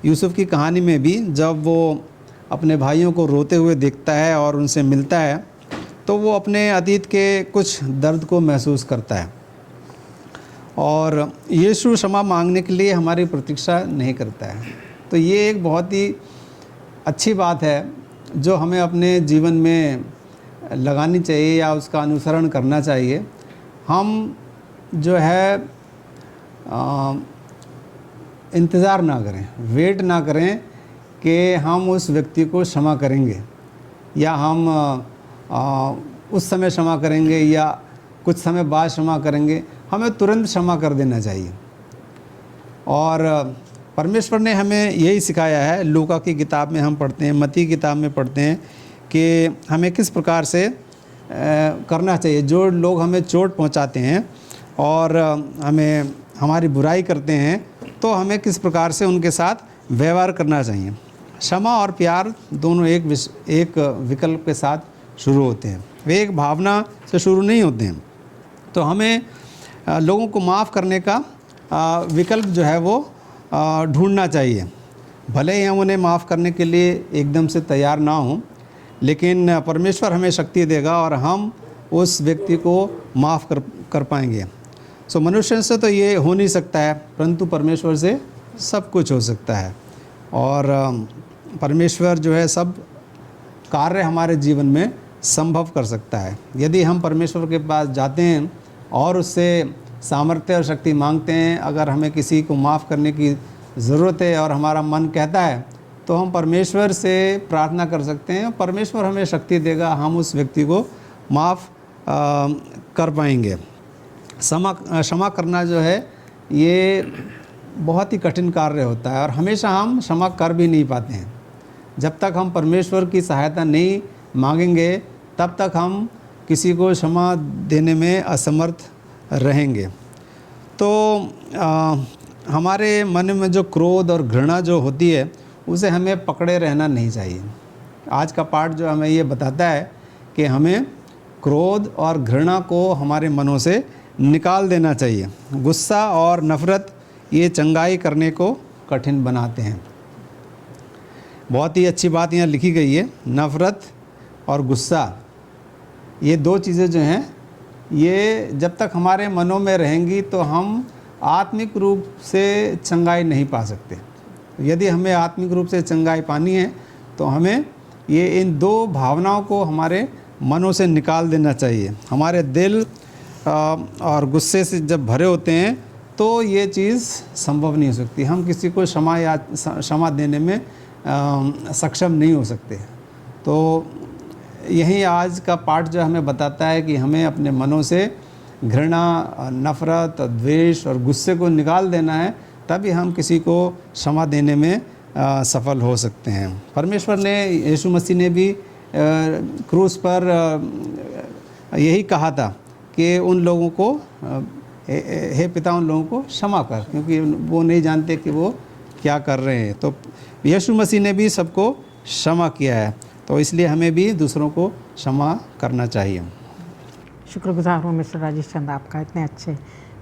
यूसुफ की कहानी में भी जब वो अपने भाइयों को रोते हुए देखता है और उनसे मिलता है तो वो अपने अतीत के कुछ दर्द को महसूस करता है और यीशु क्षमा मांगने के लिए हमारी प्रतीक्षा नहीं करता है। तो ये एक बहुत ही अच्छी बात है जो हमें अपने जीवन में लगानी चाहिए या उसका अनुसरण करना चाहिए। हम जो है इंतज़ार ना करें, वेट ना करें कि हम उस व्यक्ति को क्षमा करेंगे या हम उस समय क्षमा करेंगे या कुछ समय बाद क्षमा करेंगे। हमें तुरंत क्षमा कर देना चाहिए और परमेश्वर ने हमें यही सिखाया है। लूका की किताब में हम पढ़ते हैं, मत्ती की किताब में पढ़ते हैं कि हमें किस प्रकार से करना चाहिए। जो लोग हमें चोट पहुंचाते हैं और हमें हमारी बुराई करते हैं तो हमें किस प्रकार से उनके साथ व्यवहार करना चाहिए। क्षमा और प्यार दोनों एक विकल्प के साथ शुरू होते हैं, वे एक भावना से शुरू नहीं होते हैं। तो हमें लोगों को माफ़ करने का विकल्प जो है वो ढूंढना चाहिए। भले ही हम उन्हें माफ़ करने के लिए एकदम से तैयार ना हों, लेकिन परमेश्वर हमें शक्ति देगा और हम उस व्यक्ति को माफ़ कर पाएंगे। सो मनुष्य से तो ये हो नहीं सकता है, परंतु परमेश्वर से सब कुछ हो सकता है और परमेश्वर जो है सब कार्य हमारे जीवन में संभव कर सकता है। यदि हम परमेश्वर के पास जाते हैं और उससे सामर्थ्य और शक्ति मांगते हैं, अगर हमें किसी को माफ़ करने की ज़रूरत है और हमारा मन कहता है तो हम परमेश्वर से प्रार्थना कर सकते हैं। परमेश्वर हमें शक्ति देगा, हम उस व्यक्ति को माफ़ कर पाएंगे। क्षमा करना जो है ये बहुत ही कठिन कार्य होता है और हमेशा हम क्षमा कर भी नहीं पाते हैं। जब तक हम परमेश्वर की सहायता नहीं मांगेंगे तब तक हम किसी को क्षमा देने में असमर्थ रहेंगे। तो हमारे मन में जो क्रोध और घृणा जो होती है उसे हमें पकड़े रहना नहीं चाहिए। आज का पाठ जो हमें ये बताता है कि हमें क्रोध और घृणा को हमारे मनों से निकाल देना चाहिए। गुस्सा और नफ़रत ये चंगाई करने को कठिन बनाते हैं। बहुत ही अच्छी बात यहाँ लिखी गई है। नफ़रत और गुस्सा ये दो चीज़ें जो हैं ये जब तक हमारे मनों में रहेंगी तो हम आत्मिक रूप से चंगाई नहीं पा सकते। यदि हमें आत्मिक रूप से चंगाई पानी है तो हमें ये इन दो भावनाओं को हमारे मनों से निकाल देना चाहिए। हमारे दिल और गुस्से से जब भरे होते हैं तो ये चीज़ संभव नहीं हो सकती। हम किसी को क्षमा देने में सक्षम नहीं हो सकते। तो यही आज का पाठ जो हमें बताता है कि हमें अपने मनों से घृणा, नफ़रत, द्वेष और गुस्से को निकाल देना है, तभी हम किसी को क्षमा देने में सफल हो सकते हैं। परमेश्वर ने, यीशु मसीह ने भी क्रूस पर यही कहा था कि उन लोगों को, हे पिता उन लोगों को क्षमा कर, क्योंकि वो नहीं जानते कि वो क्या कर रहे हैं। तो यीशु मसीह ने भी सबको क्षमा किया है, तो इसलिए हमें भी दूसरों को क्षमा करना चाहिए। शुक्रगुजार हूँ मिस्टर राजेश चंद आपका, इतने अच्छे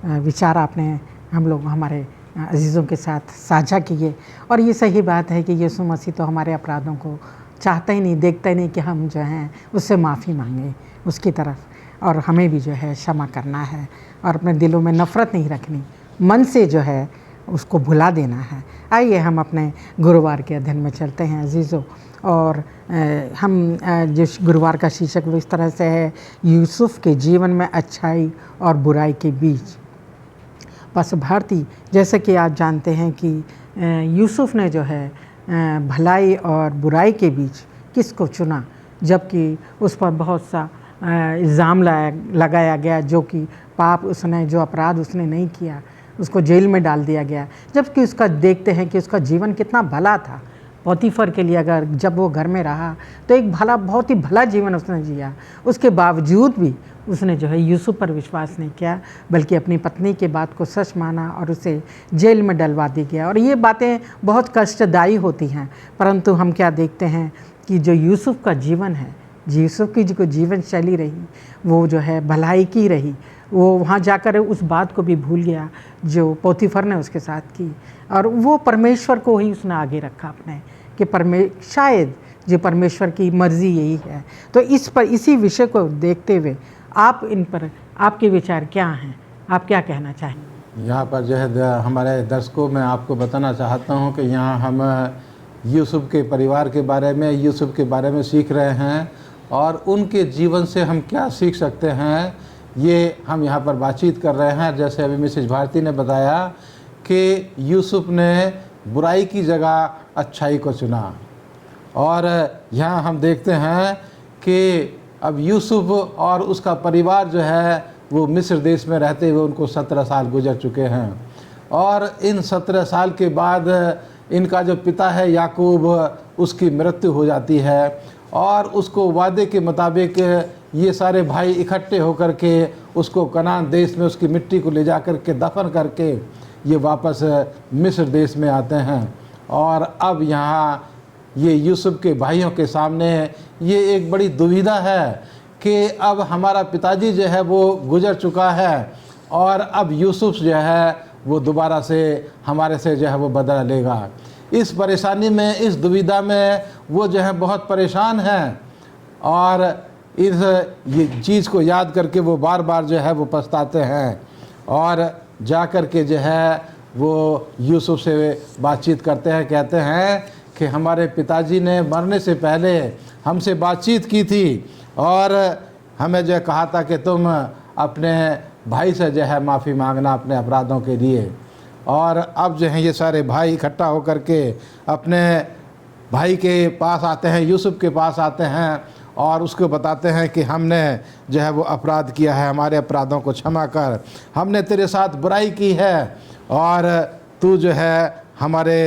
विचार आपने हम लोग हमारे अजीज़ों के साथ साझा किए। और ये सही बात है कि यीशु मसीह तो हमारे अपराधों को चाहता ही नहीं, देखता ही नहीं कि हम जो हैं उससे माफ़ी मांगें उसकी तरफ, और हमें भी जो है क्षमा करना है और अपने दिलों में नफ़रत नहीं रखनी, मन से जो है उसको भुला देना है। आइए हम अपने गुरुवार के अध्ययन में चलते हैं अजीज़ों, और हम जिस गुरुवार का शीर्षक वो इस तरह से है, यूसुफ के जीवन में अच्छाई और बुराई के बीच। बस भारती, जैसे कि आप जानते हैं कि यूसुफ ने जो है भलाई और बुराई के बीच किसको चुना, जबकि उस पर बहुत सा इल्ज़ाम लगाया गया, जो कि पाप उसने, जो अपराध उसने नहीं किया, उसको जेल में डाल दिया गया। जबकि उसका देखते हैं कि उसका जीवन कितना भला था। पोतीफर के लिए अगर जब वो घर में रहा तो एक भला, बहुत ही भला जीवन उसने जिया। उसके बावजूद भी उसने जो है यूसुफ पर विश्वास नहीं किया, बल्कि अपनी पत्नी के बात को सच माना और उसे जेल में डलवा दी गया। और ये बातें बहुत कष्टदायी होती हैं, परंतु हम क्या देखते हैं कि जो यूसुफ का जीवन है, यूसुफ की जो जीवन शैली रही वो जो है भलाई की रही। वो वहाँ जाकर उस बात को भी भूल गया जो पोतीफर ने उसके साथ की, और वो परमेश्वर को ही उसने आगे रखा अपने, कि शायद जो परमेश्वर की मर्ज़ी यही है। तो इसी विषय को देखते हुए आप इन पर आपके विचार क्या हैं, आप क्या कहना चाहेंगे? यहाँ पर जो है हमारे दर्शकों में आपको बताना चाहता हूँ कि यहाँ हम यूसुफ के परिवार के बारे में, यूसुफ के बारे में सीख रहे हैं, और उनके जीवन से हम क्या सीख सकते हैं ये हम यहाँ पर बातचीत कर रहे हैं। जैसे अभी मिसेज भारती ने बताया कि यूसुफ ने बुराई की जगह अच्छाई को चुना, और यहाँ हम देखते हैं कि अब यूसुफ और उसका परिवार जो है वो मिस्र देश में रहते हुए उनको 17 साल गुजर चुके हैं, और इन 17 साल के बाद इनका जो पिता है याकूब, उसकी मृत्यु हो जाती है, और उसको वादे के मुताबिक ये सारे भाई इकट्ठे होकर के उसको कनान देश में उसकी मिट्टी को ले जा कर के दफन करके ये वापस मिस्र देश में आते हैं। और अब यहाँ ये यूसुफ के भाइयों के सामने ये एक बड़ी दुविधा है कि अब हमारा पिताजी जो है वो गुजर चुका है, और अब यूसुफ जो है वो दोबारा से हमारे से जो है वो बदला लेगा। इस परेशानी में, इस दुविधा में वो जो है बहुत परेशान हैं, और इस ये चीज़ को याद करके वो बार बार जो है वो पछताते हैं, और जा कर के जो है वो यूसुफ से बातचीत करते हैं। कहते हैं कि हमारे पिताजी ने मरने से पहले हमसे बातचीत की थी, और हमें जो कहा था कि तुम अपने भाई से जो है माफ़ी मांगना अपने अपराधों के लिए। और अब जो है ये सारे भाई इकट्ठा होकर के अपने भाई के पास आते हैं, यूसुफ के पास आते हैं, और उसको बताते हैं कि हमने जो है वो अपराध किया है, हमारे अपराधों को क्षमा कर, हमने तेरे साथ बुराई की है, और तू जो है हमारे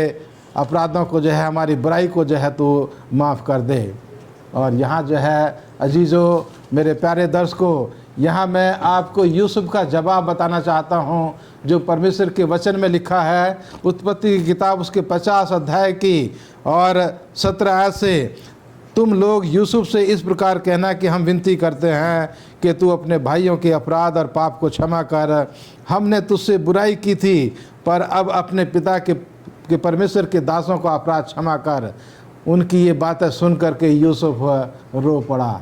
अपराधों को जो है, हमारी बुराई को जो है तू माफ़ कर दे। और यहाँ जो है अजीज़ों, मेरे प्यारे दर्शकों, यहाँ मैं आपको यूसुफ का जवाब बताना चाहता हूँ जो परमेश्वर के वचन में लिखा है। उत्पत्ति की किताब उसके 50 अध्याय की और 17 आयत से, तुम लोग यूसुफ से इस प्रकार कहना कि हम विनती करते हैं कि तू अपने भाइयों के अपराध और पाप को क्षमा कर। हमने तुझसे बुराई की थी, पर अब अपने पिता के परमेश्वर के दासों को अपराध क्षमा कर। उनकी ये बातें सुन करके यूसुफ रो पड़ा।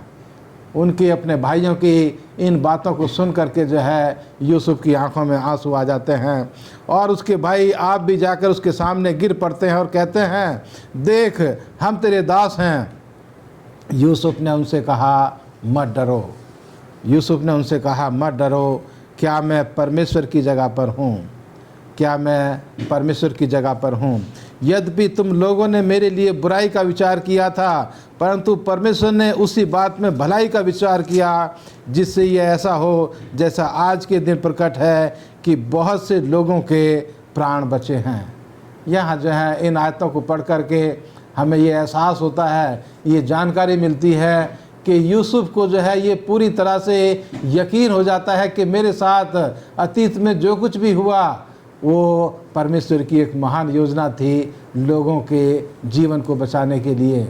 उनकी अपने भाइयों की इन बातों को सुन करके जो है यूसुफ की आंखों में आंसू आ जाते हैं, और उसके भाई आप भी जाकर उसके सामने गिर पड़ते हैं और कहते हैं, देख हम तेरे दास हैं। यूसुफ ने उनसे कहा, मत डरो। यूसुफ ने उनसे कहा, मत डरो, क्या मैं परमेश्वर की जगह पर हूँ? क्या मैं परमेश्वर की जगह पर हूँ? यद्यपि तुम लोगों ने मेरे लिए बुराई का विचार किया था, परंतु परमेश्वर ने उसी बात में भलाई का विचार किया, जिससे ये ऐसा हो जैसा आज के दिन प्रकट है कि बहुत से लोगों के प्राण बचे हैं। यहाँ जो है इन आयतों को पढ़ कर के हमें ये एहसास होता है, ये जानकारी मिलती है कि यूसुफ को जो है ये पूरी तरह से यकीन हो जाता है कि मेरे साथ अतीत में जो कुछ भी हुआ वो परमेश्वर की एक महान योजना थी लोगों के जीवन को बचाने के लिए,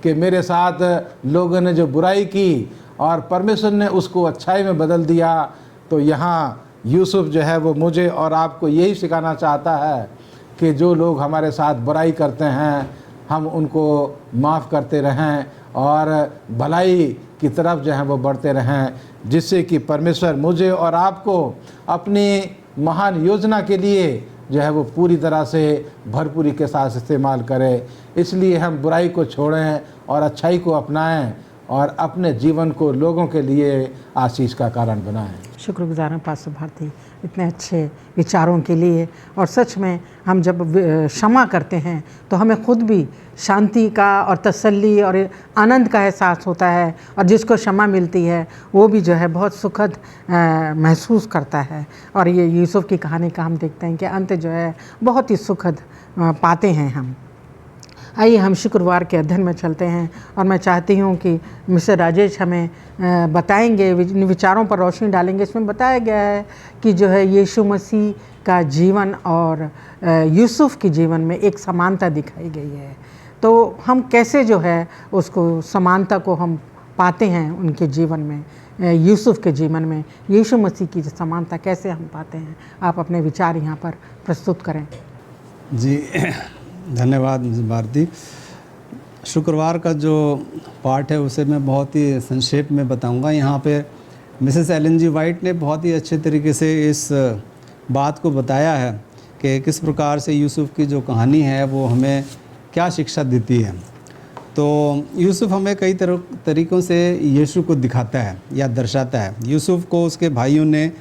कि मेरे साथ लोगों ने जो बुराई की और परमेश्वर ने उसको अच्छाई में बदल दिया। तो यहाँ यूसुफ जो है वो मुझे और आपको यही सिखाना चाहता है कि जो लोग हमारे साथ बुराई करते हैं हम उनको माफ़ करते रहें और भलाई की तरफ जो है वो बढ़ते रहें, जिससे कि परमेश्वर मुझे और आपको अपनी महान योजना के लिए जो है वो पूरी तरह से भरपूरी के साथ इस्तेमाल करे। इसलिए हम बुराई को छोड़ें और अच्छाई को अपनाएं और अपने जीवन को लोगों के लिए आशीष का कारण बनाएं। शुक्रगुजार हूँ पास्टर भारती इतने अच्छे विचारों के लिए। और सच में हम जब क्षमा करते हैं तो हमें खुद भी शांति का और तसल्ली और आनंद का एहसास होता है, और जिसको क्षमा मिलती है वो भी जो है बहुत सुखद महसूस करता है। और ये यूसुफ की कहानी का हम देखते हैं कि अंत जो है बहुत ही सुखद पाते हैं हम। आइए हम शुक्रवार के अध्ययन में चलते हैं, और मैं चाहती हूँ कि मिस्टर राजेश हमें बताएंगे, इन विचारों पर रोशनी डालेंगे। इसमें बताया गया है कि जो है यीशु मसीह का जीवन और यूसुफ के जीवन में एक समानता दिखाई गई है। तो हम कैसे जो है उसको समानता को हम पाते हैं उनके जीवन में, यूसुफ के जीवन में यीशु मसीह की समानता कैसे हम पाते हैं? आप अपने विचार यहाँ पर प्रस्तुत करें। जी धन्यवाद मिस भारती। शुक्रवार का जो पाठ है उसे मैं बहुत ही संक्षेप में बताऊंगा। यहाँ पे मिसेस एलन जी वाइट ने बहुत ही अच्छे तरीके से इस बात को बताया है कि किस प्रकार से यूसुफ की जो कहानी है वो हमें क्या शिक्षा देती है। तो यूसुफ हमें कई तरीक़ों से यीशु को दिखाता है या दर्शाता है। यूसुफ को उसके भाइयों ने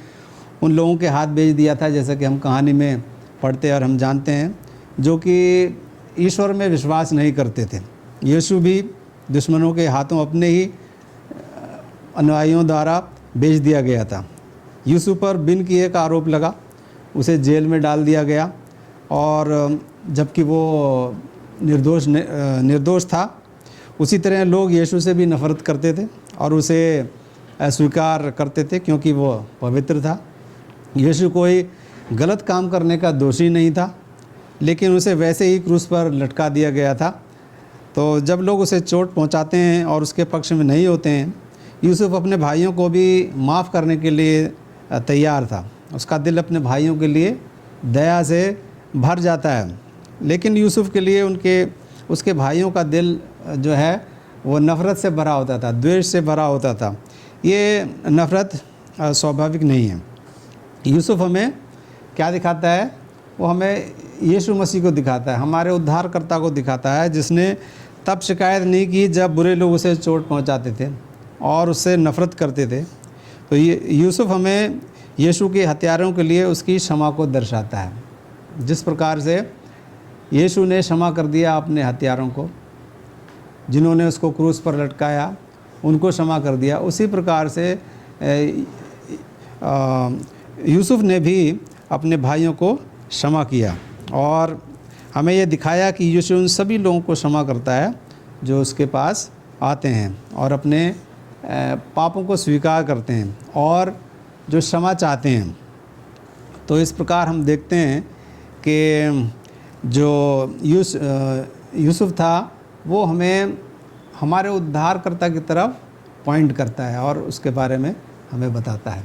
उन लोगों के हाथ भेज दिया था, जैसा कि हम कहानी में पढ़ते और हम जानते हैं, जो कि ईश्वर में विश्वास नहीं करते थे। यीशु भी दुश्मनों के हाथों अपने ही अनुयायियों द्वारा भेज दिया गया था। यूसुफ पर बिन किए का आरोप लगा, उसे जेल में डाल दिया गया, और जबकि वो निर्दोष था। उसी तरह लोग यीशु से भी नफ़रत करते थे और उसे अस्वीकार करते थे क्योंकि वो पवित्र था। यीशु कोई गलत काम करने का दोषी नहीं था, लेकिन उसे वैसे ही क्रूस पर लटका दिया गया था। तो जब लोग उसे चोट पहुंचाते हैं और उसके पक्ष में नहीं होते हैं, यूसुफ अपने भाइयों को भी माफ़ करने के लिए तैयार था। उसका दिल अपने भाइयों के लिए दया से भर जाता है, लेकिन यूसुफ के लिए उसके भाइयों का दिल जो है वो नफ़रत से भरा होता था, द्वेष से भरा होता था। ये नफ़रत स्वाभाविक नहीं है। यूसुफ हमें क्या दिखाता है? वो हमें यीशु मसीह को दिखाता है, हमारे उद्धारकर्ता को दिखाता है, जिसने तब शिकायत नहीं की जब बुरे लोग उसे चोट पहुंचाते थे और उससे नफ़रत करते थे। तो ये यूसुफ हमें यीशु के हत्यारों के लिए उसकी क्षमा को दर्शाता है। जिस प्रकार से यीशु ने क्षमा कर दिया अपने हत्यारों को, जिन्होंने उसको क्रूस पर लटकाया, उनको क्षमा कर दिया, उसी प्रकार से यूसुफ ने भी अपने भाइयों को क्षमा किया। और हमें यह दिखाया कि यीशु उन सभी लोगों को क्षमा करता है जो उसके पास आते हैं और अपने पापों को स्वीकार करते हैं और जो क्षमा चाहते हैं। तो इस प्रकार हम देखते हैं कि जो यूसुफ था वो हमें हमारे उद्धारकर्ता की तरफ पॉइंट करता है और उसके बारे में हमें बताता है।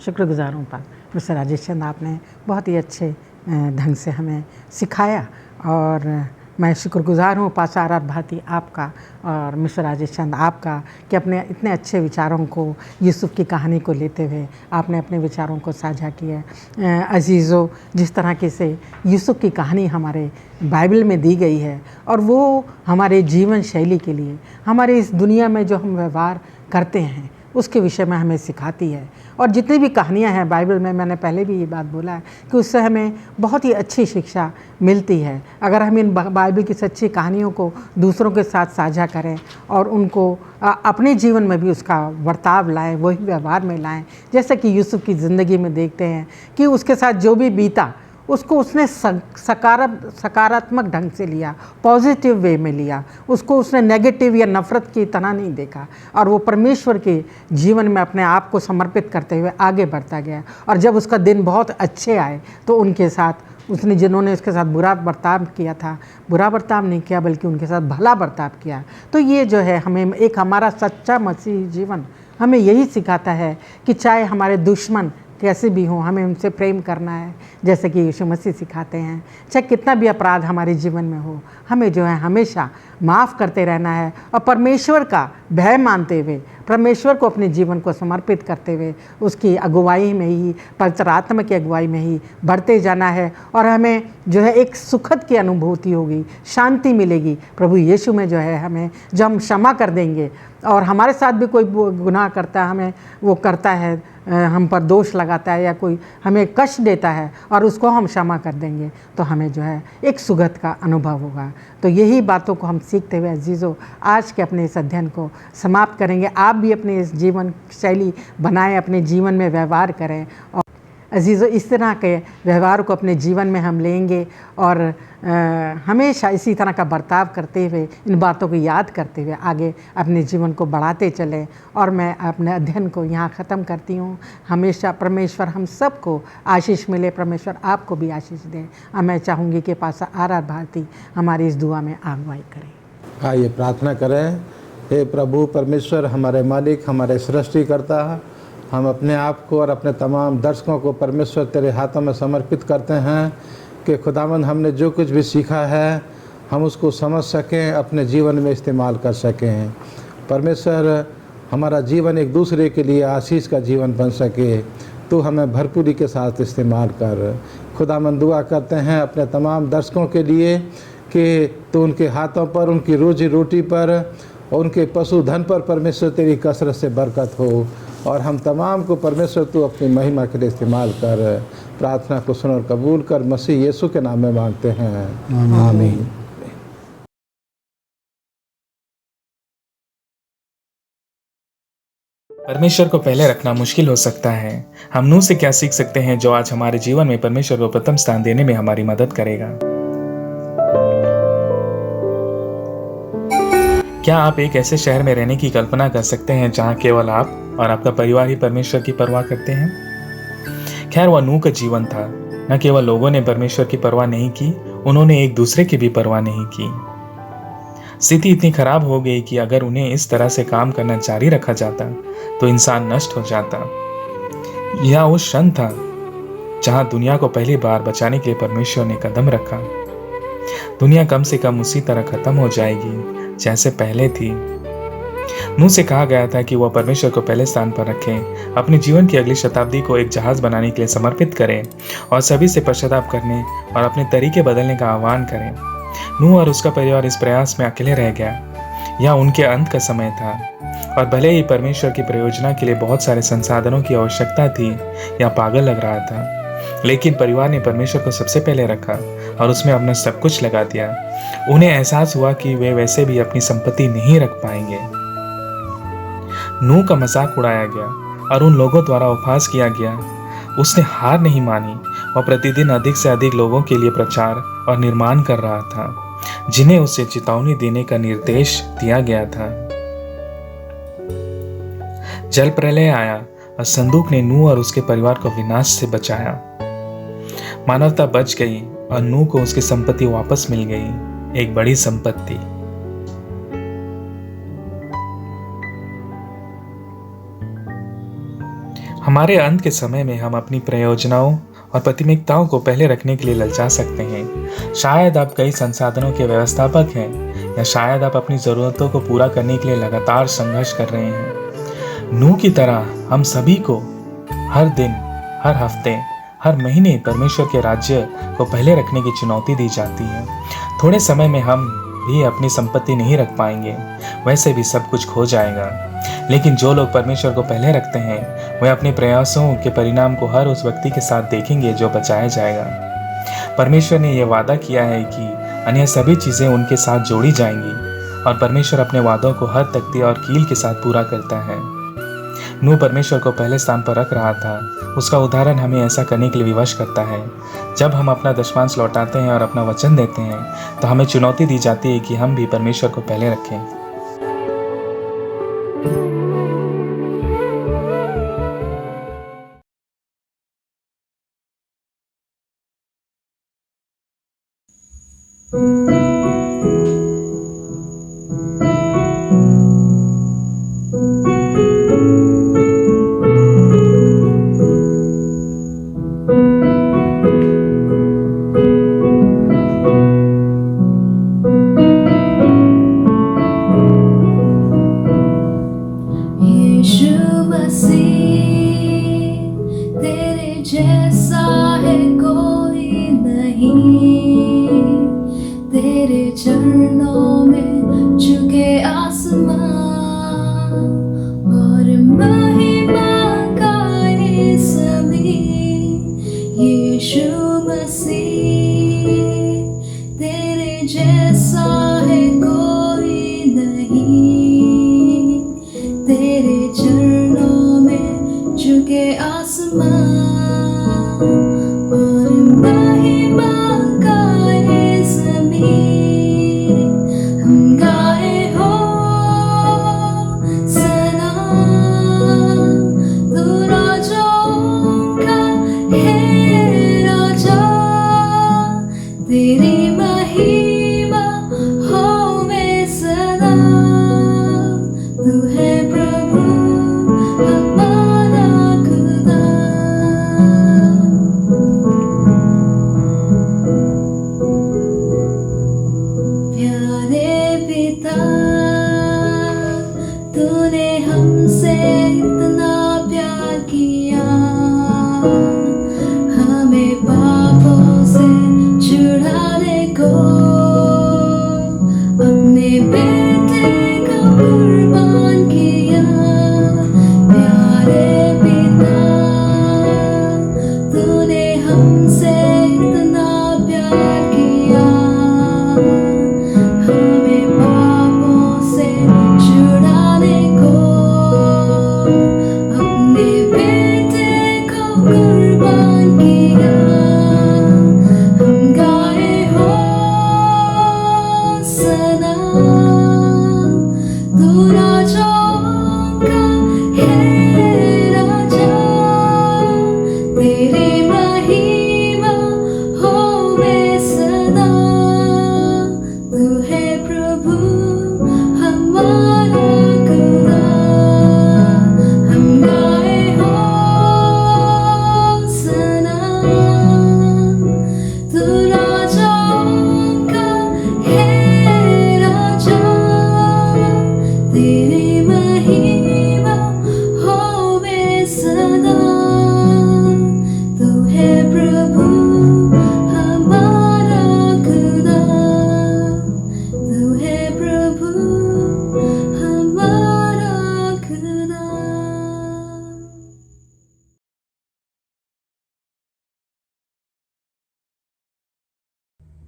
शुक्रगुजार हूँ मिस्टर राजेश चंद, आपने बहुत ही अच्छे ढंग से हमें सिखाया, और मैं शुक्रगुजार हूँ पास्टर आर भारती आपका और मिस्टर राजेश चंद आपका कि अपने इतने अच्छे विचारों को, यूसुफ की कहानी को लेते हुए आपने अपने विचारों को साझा किया। अजीज़ों, जिस तरह के से यूसुफ की कहानी हमारे बाइबल में दी गई है और वो हमारे जीवन शैली के लिए, हमारे इस दुनिया में जो हम व्यवहार करते हैं उसके विषय में हमें सिखाती है। और जितनी भी कहानियाँ हैं बाइबल में, मैंने पहले भी ये बात बोला है कि उससे हमें बहुत ही अच्छी शिक्षा मिलती है। अगर हम इन बाइबल की सच्ची कहानियों को दूसरों के साथ साझा करें और उनको अपने जीवन में भी उसका बर्ताव लाएं, वही व्यवहार में लाएं, जैसे कि यूसुफ की ज़िंदगी में देखते हैं कि उसके साथ जो भी बीता उसको उसने सकारात्मक ढंग से लिया, पॉजिटिव वे में लिया, उसको उसने नेगेटिव या नफ़रत की तरह नहीं देखा, और वो परमेश्वर के जीवन में अपने आप को समर्पित करते हुए आगे बढ़ता गया। और जब उसका दिन बहुत अच्छे आए तो उनके साथ उसने, जिन्होंने उसके साथ बुरा बर्ताव किया था, बुरा बर्ताव नहीं किया बल्कि उनके साथ भला बर्ताव किया। तो ये जो है हमें एक हमारा सच्चा मसीही जीवन हमें यही सिखाता है कि चाहे हमारे दुश्मन कैसे भी हों, हमें उनसे प्रेम करना है, जैसे कि यीशु मसीह सिखाते हैं। चाहे कितना भी अपराध हमारे जीवन में हो, हमें जो है हमेशा माफ़ करते रहना है, और परमेश्वर का भय मानते हुए, परमेश्वर को अपने जीवन को समर्पित करते हुए उसकी अगुवाई में ही, पवित्र आत्मा की अगुवाई में ही बढ़ते जाना है। और हमें जो है एक सुखद की अनुभूति होगी, शांति मिलेगी प्रभु यीशु में। जो है हमें, जब हम क्षमा कर देंगे और हमारे साथ भी कोई गुनाह करता है, हमें वो करता है, हम पर दोष लगाता है या कोई हमें कष्ट देता है, और उसको हम क्षमा कर देंगे, तो हमें जो है एक सुगत का अनुभव होगा। तो यही बातों को हम सीखते हुए अजीज़ों आज के अपने इस अध्ययन को समाप्त करेंगे। आप भी अपने इस जीवन शैली बनाएं, अपने जीवन में व्यवहार करें, और अजीज़ों इस तरह के व्यवहार को अपने जीवन में हम लेंगे और हमेशा इसी तरह का बर्ताव करते हुए, इन बातों को याद करते हुए आगे अपने जीवन को बढ़ाते चलें। और मैं अपने अध्ययन को यहाँ ख़त्म करती हूँ। हमेशा परमेश्वर हम सबको आशीष मिले, परमेश्वर आपको भी आशीष दे। और मैं चाहूँगी कि पासा आर भारती हमारी इस दुआ में अगुवाई करें। आइए प्रार्थना करें। हे प्रभु परमेश्वर, हमारे मालिक, हमारे सृष्टिकर्ता, हम अपने आप को और अपने तमाम दर्शकों को परमेश्वर तेरे हाथों में समर्पित करते हैं कि खुदावंद हमने जो कुछ भी सीखा है हम उसको समझ सकें, अपने जीवन में इस्तेमाल कर सकें। परमेश्वर हमारा जीवन एक दूसरे के लिए आशीष का जीवन बन सके, तो हमें भरपूरी के साथ इस्तेमाल कर। खुदावंद दुआ करते हैं अपने तमाम दर्शकों के लिए कि तो उनके हाथों पर, उनकी रोजी रोटी पर और उनके पशुधन पर परमेश्वर तेरी कसरत से बरकत हो, और हम तमाम को परमेश्वर तू अपनी महिमा के लिए इस्तेमाल कर। प्रार्थना को सुन और कबूल कर, मसीह यीशु के नाम में मांगते हैं, आमीन। परमेश्वर को पहले रखना मुश्किल हो सकता है। हम नूह से क्या सीख सकते हैं जो आज हमारे जीवन में परमेश्वर को प्रथम स्थान देने में हमारी मदद करेगा? क्या आप एक ऐसे शहर में रहने की कल्पना कर सकते हैं जहां केवल आप और आपका परिवार ही परमेश्वर की परवाह करते हैं? खैर, वह नूह का जीवन था। न केवल लोगों ने परमेश्वर की परवाह नहीं की, उन्होंने एक दूसरे की भी परवाह नहीं की। स्थिति इतनी खराब हो गई कि अगर उन्हें इस तरह से काम करना जारी रखा जाता तो इंसान नष्ट हो जाता। यह उस क्षण था जहां दुनिया को पहली बार बचाने के लिए परमेश्वर ने कदम रखा। दुनिया कम से कम उसी तरह खत्म हो जाएगी जैसे पहले थी। नूह से कहा गया था कि वह परमेश्वर को पहले स्थान पर रखें, अपने जीवन की अगली शताब्दी को एक जहाज बनाने के लिए समर्पित करें और सभी से पश्चाताप करने और अपने तरीके बदलने का आह्वान करें। नूह और उसका परिवार इस प्रयास में अकेले रह गया। यह उनके अंत का समय था, और भले ही परमेश्वर की प्रयोजना के लिए बहुत सारे संसाधनों की आवश्यकता थी या पागल लग रहा था, लेकिन परिवार ने परमेश्वर को सबसे पहले रखा और उसमें अपना सब कुछ लगा दिया। उन्हें एहसास हुआ कि वे वैसे भी अपनी संपत्ति नहीं रख पाएंगे। नूह का मजाक उड़ाया गया और उन लोगों द्वारा उपहास किया गया। उसने हार नहीं मानी। वह प्रतिदिन अधिक से अधिक लोगों के लिए प्रचार और निर्माण कर रहा था, जिन्हें उसे चेतावनी देने का निर्देश दिया गया था। जल प्रलय आया और संदूक ने नूह और उसके परिवार को विनाश से बचाया। मानवता बच गई और नूह को उसकी संपत्ति वापस मिल गई, एक बड़ी संपत्ति। हमारे अंत के समय में हम अपनी प्रयोजनाओं और प्राथमिकताओं को पहले रखने के लिए ललचा सकते हैं। शायद आप कई संसाधनों के व्यवस्थापक हैं, या शायद आप अपनी ज़रूरतों को पूरा करने के लिए लगातार संघर्ष कर रहे हैं। नूह की तरह हम सभी को हर दिन, हर हफ्ते, हर महीने परमेश्वर के राज्य को पहले रखने की चुनौती दी जाती है। थोड़े समय में हम भी अपनी संपत्ति नहीं रख पाएंगे, वैसे भी सब कुछ खो जाएगा। लेकिन जो लोग परमेश्वर को पहले रखते हैं वे अपने प्रयासों के परिणाम को हर उस व्यक्ति के साथ देखेंगे जो बचाया जाएगा। परमेश्वर ने यह वादा किया है कि अन्य सभी चीज़ें उनके साथ जोड़ी जाएंगी, और परमेश्वर अपने वादों को हर तख्ती और कील के साथ पूरा करता है। नूह परमेश्वर को पहले स्थान पर रख रहा था, उसका उदाहरण हमें ऐसा करने के लिए विवश करता है। जब हम अपना दशमांश लौटाते हैं और अपना वचन देते हैं तो हमें चुनौती दी जाती है कि हम भी परमेश्वर को पहले रखें।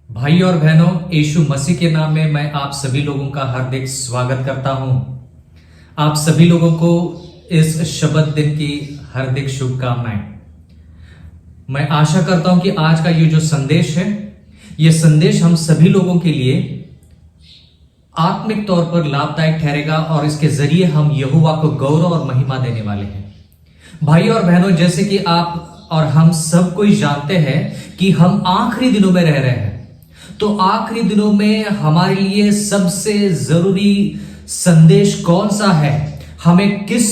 भाई और बहनों, यीशु मसीह के नाम में मैं आप सभी लोगों का हार्दिक स्वागत करता हूं। आप सभी लोगों को इस शबद दिन की हार्दिक शुभकामनाएं। मैं आशा करता हूं कि आज का ये जो संदेश है, ये संदेश हम सभी लोगों के लिए आत्मिक तौर पर लाभदायक ठहरेगा और इसके जरिए हम यहोवा को गौरव और महिमा देने वाले हैं। भाई और बहनों, जैसे कि आप और हम सब कोई जानते हैं कि हम आखिरी दिनों में रह रहे हैं, तो आखिरी दिनों में हमारे लिए सबसे जरूरी संदेश कौन सा है, हमें किस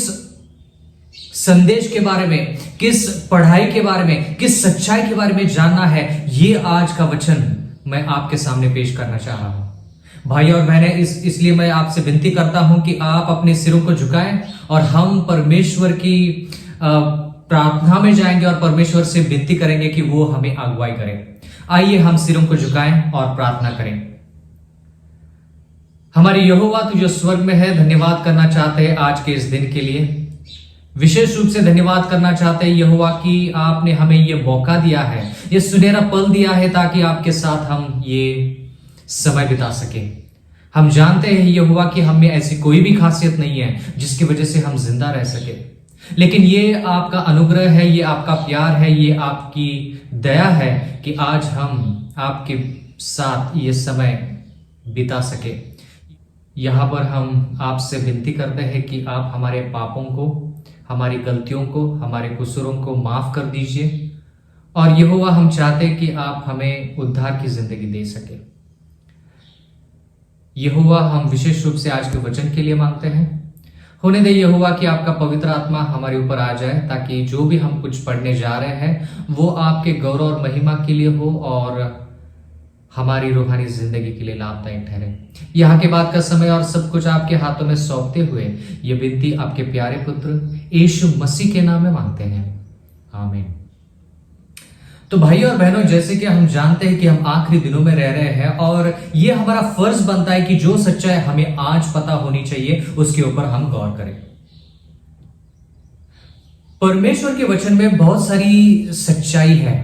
संदेश के बारे में, किस पढ़ाई के बारे में, किस सच्चाई के बारे में जानना है, ये आज का वचन मैं आपके सामने पेश करना चाह रहा हूं। भाई और बहनें, इसलिए मैं आपसे विनती करता हूं कि आप अपने सिरों को झुकाएं और हम परमेश्वर की प्रार्थना में जाएंगे और परमेश्वर से विनती करेंगे कि वो हमें अगुवाई करें। आइए हम सिरों को झुकाएं और प्रार्थना करें। हमारे यहोवा तू जो स्वर्ग में है, धन्यवाद करना चाहते हैं आज के इस दिन के लिए। विशेष रूप से धन्यवाद करना चाहते हैं यहोवा कि आपने हमें ये मौका दिया है, ये सुनहरा पल दिया है ताकि आपके साथ हम ये समय बिता सके। हम जानते हैं यहोवा कि हम में ऐसी कोई भी खासियत नहीं है जिसकी वजह से हम जिंदा रह सके। लेकिन ये आपका अनुग्रह है, ये आपका प्यार है, ये आपकी दया है कि आज हम आपके साथ ये समय बिता सके। यहाँ पर हम आपसे विनती करते हैं कि आप हमारे पापों को, हमारी गलतियों को, हमारे कसूरों को माफ कर दीजिए। और यहोवा हम चाहते हैं कि आप हमें उद्धार की जिंदगी दे सके। यहोवा हम विशेष रूप से आज के वचन के लिए मांगते हैं। होने दे यहोवा कि आपका पवित्र आत्मा हमारे ऊपर आ जाए, ताकि जो भी हम कुछ पढ़ने जा रहे हैं वो आपके गौरव और महिमा के लिए हो और हमारी रूहानी जिंदगी के लिए लाभदायक ठहरे। यहाँ के बाद का समय और सब कुछ आपके हाथों में सौंपते हुए ये विनती आपके प्यारे पुत्र यीशु मसीह के नाम में मांगते हैं, आमीन। तो भाइयों और बहनों, जैसे कि हम जानते हैं कि हम आखिरी दिनों में रह रहे हैं और ये हमारा फर्ज बनता है कि जो सच्चाई हमें आज पता होनी चाहिए उसके ऊपर हम गौर करें। परमेश्वर के वचन में बहुत सारी सच्चाई है,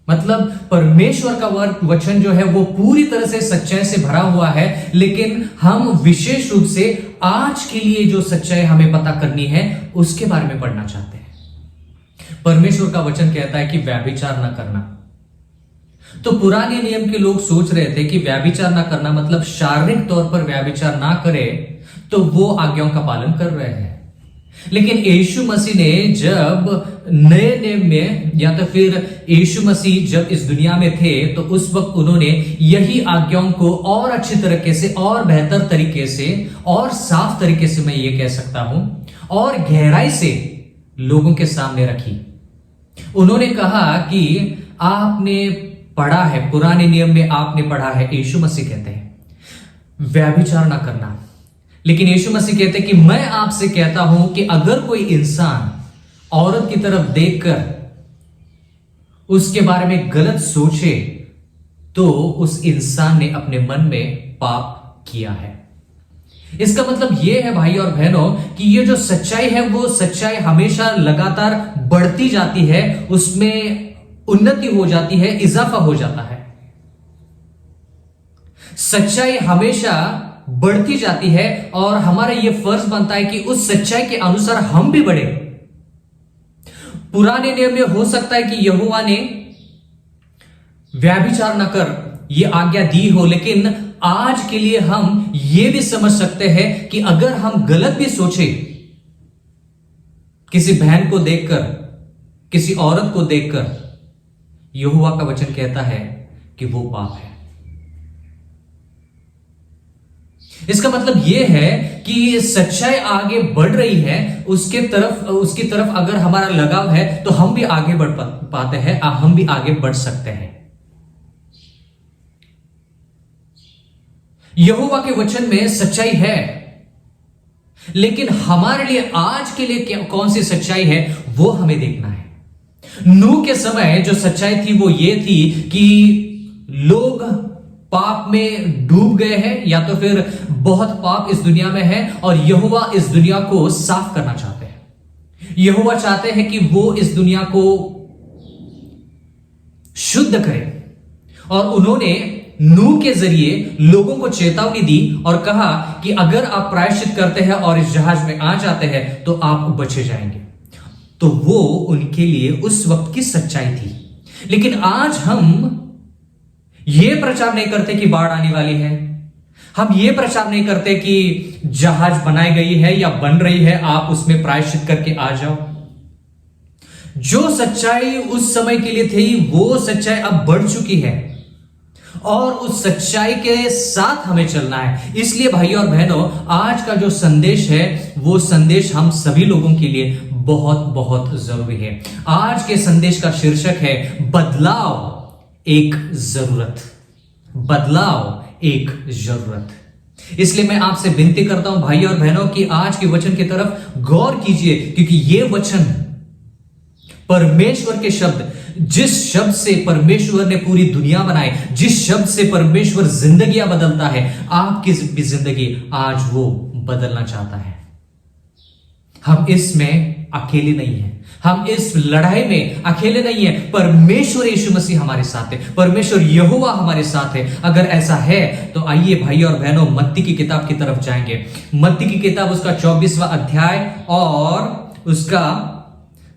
मतलब परमेश्वर का वचन जो है वो पूरी तरह से सच्चाई से भरा हुआ है, लेकिन हम विशेष रूप से आज के लिए जो सच्चाई हमें पता करनी है उसके बारे में पढ़ना चाहते हैं। परमेश्वर का वचन कहता है कि व्यभिचार ना करना। तो पुराने नियम के लोग सोच रहे थे कि व्यभिचार ना करना मतलब शारीरिक तौर पर व्यभिचार ना करे, तो वो आज्ञाओं का पालन कर रहे हैं। लेकिन यीशु मसीह ने जब नए नियम में, या तो फिर यीशु मसीह जब इस दुनिया में थे, तो उस वक्त उन्होंने यही आज्ञाओं को और अच्छी तरीके से, और बेहतर तरीके से, और साफ तरीके से, मैं ये कह सकता हूं, और गहराई से लोगों के सामने रखी। उन्होंने कहा कि आपने पढ़ा है, पुराने नियम में आपने पढ़ा है, यीशु मसीह कहते हैं व्यभिचार ना करना, लेकिन यीशु मसीह कहते हैं कि मैं आपसे कहता हूं कि अगर कोई इंसान औरत की तरफ देखकर उसके बारे में गलत सोचे तो उस इंसान ने अपने मन में पाप किया है। इसका मतलब यह है भाई और बहनों कि ये जो सच्चाई है वो सच्चाई हमेशा लगातार बढ़ती जाती है, उसमें उन्नति हो जाती है, इजाफा हो जाता है। सच्चाई हमेशा बढ़ती जाती है और हमारा यह फर्ज बनता है कि उस सच्चाई के अनुसार हम भी बढ़े। पुराने नियम में हो सकता है कि यहोवा ने व्यभिचार न कर यह आज्ञा दी हो, लेकिन आज के लिए हम यह भी समझ सकते हैं कि अगर हम गलत भी सोचे, किसी बहन को देखकर, किसी औरत को देखकर, यहोवा का वचन कहता है कि वो पाप है। इसका मतलब यह है कि सच्चाई आगे बढ़ रही है, उसकी तरफ अगर हमारा लगाव है तो हम भी आगे बढ़ पाते हैं, हम भी आगे बढ़ सकते हैं। यहोवा के वचन में सच्चाई है, लेकिन हमारे लिए आज के लिए कौन सी सच्चाई है वो हमें देखना है। नूह के समय जो सच्चाई थी वो ये थी कि लोग पाप में डूब गए हैं, या तो फिर बहुत पाप इस दुनिया में है और यहोवा इस दुनिया को साफ करना चाहते हैं। यहोवा चाहते हैं कि वो इस दुनिया को शुद्ध करे, और उन्होंने नूह के जरिए लोगों को चेतावनी दी और कहा कि अगर आप प्रायश्चित करते हैं और इस जहाज में आ जाते हैं तो आप बचे जाएंगे। तो वो उनके लिए उस वक्त की सच्चाई थी। लेकिन आज हम ये प्रचार नहीं करते कि बाढ़ आने वाली है, हम ये प्रचार नहीं करते कि जहाज बनाई गई है या बन रही है, आप उसमें प्रायश्चित करके आ जाओ। जो सच्चाई उस समय के लिए थी वो सच्चाई अब बढ़ चुकी है और उस सच्चाई के साथ हमें चलना है। इसलिए भाइयों और बहनों, आज का जो संदेश है वो संदेश हम सभी लोगों के लिए बहुत बहुत जरूरी है। आज के संदेश का शीर्षक है बदलाव एक जरूरत। बदलाव एक जरूरत। इसलिए मैं आपसे विनती करता हूं भाइयों और बहनों कि आज के वचन की तरफ गौर कीजिए, क्योंकि ये वचन परमेश्वर के शब्द, जिस शब्द से परमेश्वर ने पूरी दुनिया बनाई, जिस शब्द से परमेश्वर जिंदगियां बदलता है, आपकी भी जिंदगी आज वो बदलना चाहता है। हम इसमें अकेले नहीं हैं, हम इस लड़ाई में अकेले नहीं हैं। परमेश्वर यीशु मसीह हमारे साथ है, परमेश्वर यहोवा हमारे साथ है। अगर ऐसा है तो आइए भाइयों और बहनों मत्ती की किताब की तरफ जाएंगे। मत्ती की किताब उसका 24वां अध्याय और उसका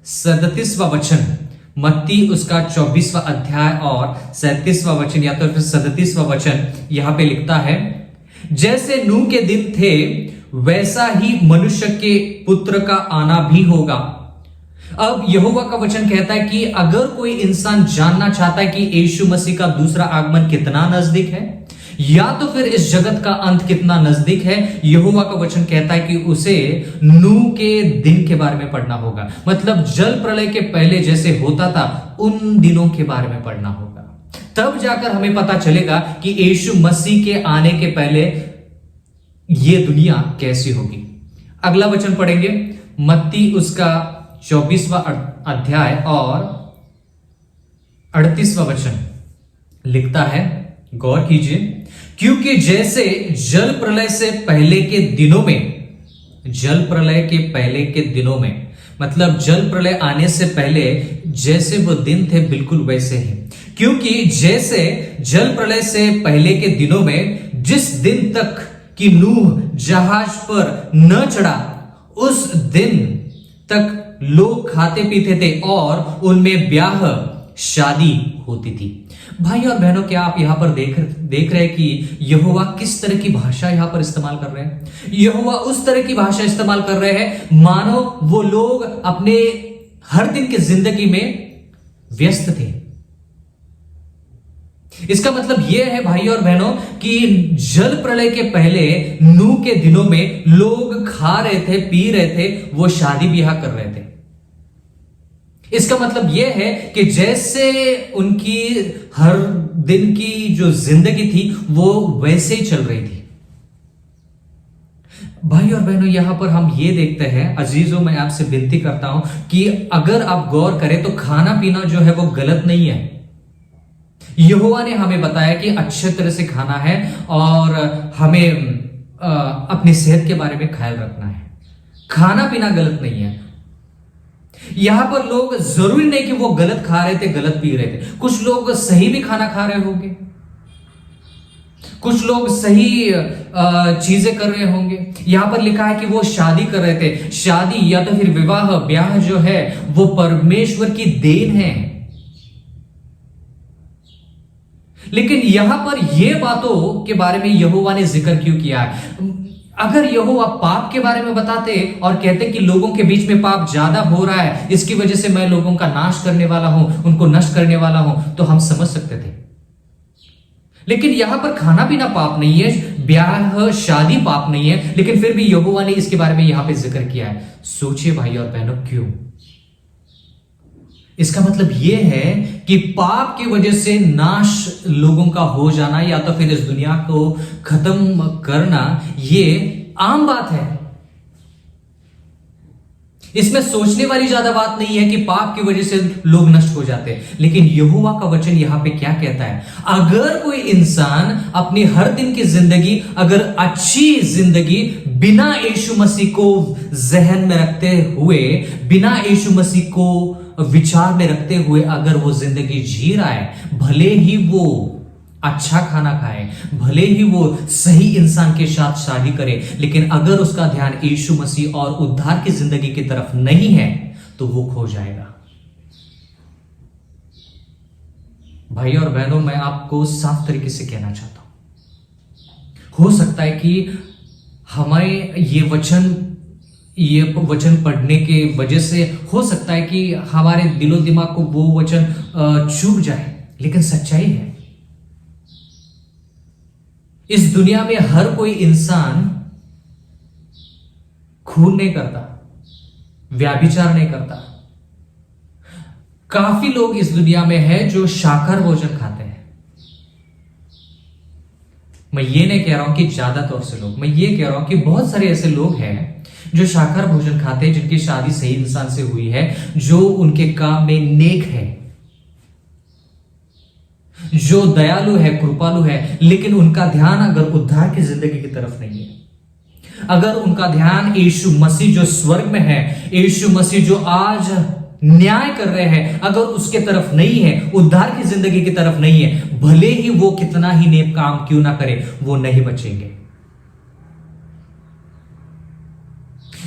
37वां वचन, मत्ती उसका 24वां अध्याय और 37वां वचन या तो फिर 37वां वचन यहां पे लिखता है, जैसे नूह के दिन थे वैसा ही मनुष्य के पुत्र का आना भी होगा। अब यहोवा का वचन कहता है कि अगर कोई इंसान जानना चाहता है कि यीशु मसीह का दूसरा आगमन कितना नजदीक है या तो फिर इस जगत का अंत कितना नजदीक है, यहोवा का वचन कहता है कि उसे नूह के दिन के बारे में पढ़ना होगा। मतलब जल प्रलय के पहले जैसे होता था उन दिनों के बारे में पढ़ना होगा। तब जाकर हमें पता चलेगा कि यीशु मसीह के आने के पहले ये दुनिया कैसी होगी। अगला वचन पढ़ेंगे, मत्ती उसका 24वां अध्याय और 38वां वचन लिखता है, गौर कीजिए, क्योंकि जैसे जल प्रलय से पहले के दिनों में, जल प्रलय के पहले के दिनों में मतलब जल प्रलय आने से पहले जैसे वो दिन थे बिल्कुल वैसे ही, क्योंकि जैसे जल प्रलय से पहले के दिनों में जिस दिन तक कि नूह जहाज पर न चढ़ा उस दिन तक लोग खाते पीते थे और उनमें ब्याह शादी होती थी। भाई और बहनों, क्या आप यहां पर देख रहे हैं कि यहोवा किस तरह की भाषा यहां पर इस्तेमाल कर रहे हैं? यहोवा उस तरह की भाषा इस्तेमाल कर रहे हैं मानो वो लोग अपने हर दिन की जिंदगी में व्यस्त थे। इसका मतलब यह है भाई और बहनों कि जल प्रलय के पहले नूह के दिनों में लोग खा रहे थे, पी रहे थे, वो शादी ब्याह कर रहे थे। इसका मतलब यह है कि जैसे उनकी हर दिन की जो जिंदगी थी वो वैसे ही चल रही थी। भाई और बहनों, यहां पर हम ये देखते हैं, अजीजों मैं आपसे विनती करता हूं कि अगर आप गौर करें तो खाना पीना जो है वो गलत नहीं है। यहोवा ने हमें बताया कि अच्छे तरह से खाना है और हमें अपनी सेहत के बारे में ख्याल रखना है। खाना पीना गलत नहीं है। यहां पर लोग जरूरी नहीं कि वो गलत खा रहे थे, गलत पी रहे थे। कुछ लोग सही भी खाना खा रहे होंगे, कुछ लोग सही चीजें कर रहे होंगे। यहां पर लिखा है कि वो शादी कर रहे थे। शादी या तो फिर विवाह, ब्याह जो है वो परमेश्वर की देन है। लेकिन यहां पर यह बातों के बारे में यहोवा ने जिक्र क्यों किया है? अगर यहोवा पाप के बारे में बताते और कहते कि लोगों के बीच में पाप ज्यादा हो रहा है, इसकी वजह से मैं लोगों का नाश करने वाला हूं, उनको नष्ट करने वाला हूं, तो हम समझ सकते थे। लेकिन यहां पर खाना पीना पाप नहीं है, ब्याह शादी पाप नहीं है, लेकिन फिर भी यहोवा ने इसके बारे में यहां पे जिक्र किया है। सोचिए भाई और बहनों, क्यों? इसका मतलब यह है कि पाप की वजह से नाश लोगों का हो जाना या तो फिर इस दुनिया को खत्म करना, ये आम बात है। इसमें सोचने वाली ज्यादा बात नहीं है कि पाप की वजह से लोग नष्ट हो जाते हैं। लेकिन यहोवा का वचन यहां पे क्या कहता है? अगर कोई इंसान अपनी हर दिन की जिंदगी, अगर अच्छी जिंदगी बिना यीशु मसीह को जहन में रखते हुए, बिना यीशु मसीह को विचार में रखते हुए अगर वो जिंदगी जी रहा है, भले ही वो अच्छा खाना खाए, भले ही वो सही इंसान के साथ शादी करे, लेकिन अगर उसका ध्यान यीशु मसीह और उद्धार की जिंदगी की तरफ नहीं है तो वो खो जाएगा। भाई और बहनों, मैं आपको साफ तरीके से कहना चाहता हूं, हो सकता है कि हमें ये वचन पढ़ने के वजह से हो सकता है कि हमारे दिलो दिमाग को वो वचन चुभ जाए, लेकिन सच्चाई है इस दुनिया में हर कोई इंसान खून नहीं करता, व्याभिचार नहीं करता। काफी लोग इस दुनिया में हैं जो शाकाहार भोजन खाते हैं। मैं ये नहीं कह रहा हूं कि ज्यादा तौर से लोग, मैं ये कह रहा हूं कि बहुत सारे ऐसे लोग हैं जो शाकाहार भोजन खाते हैं, जिनकी शादी सही इंसान से हुई है, जो उनके काम में नेक है, जो दयालु है, कृपालु है, लेकिन उनका ध्यान अगर उद्धार की जिंदगी की तरफ नहीं है, अगर उनका ध्यान यीशु मसीह जो स्वर्ग में है, यीशु मसीह जो आज न्याय कर रहे हैं, अगर उसके तरफ नहीं है, उद्धार की जिंदगी की तरफ नहीं है, भले ही वो कितना ही नेक काम क्यों ना करे, वो नहीं बचेंगे।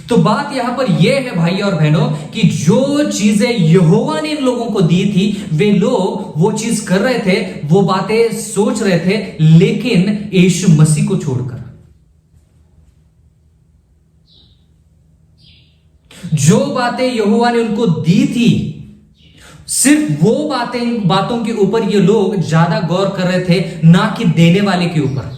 तो बात यहां पर यह है भाई और बहनों कि जो चीजें यहोवा ने इन लोगों को दी थी, वे लोग वो चीज कर रहे थे, वो बातें सोच रहे थे, लेकिन यीशु मसीह को छोड़कर। जो बातें यहोवा ने उनको दी थी, सिर्फ वो बातों के ऊपर ये लोग ज्यादा गौर कर रहे थे, ना कि देने वाले के ऊपर।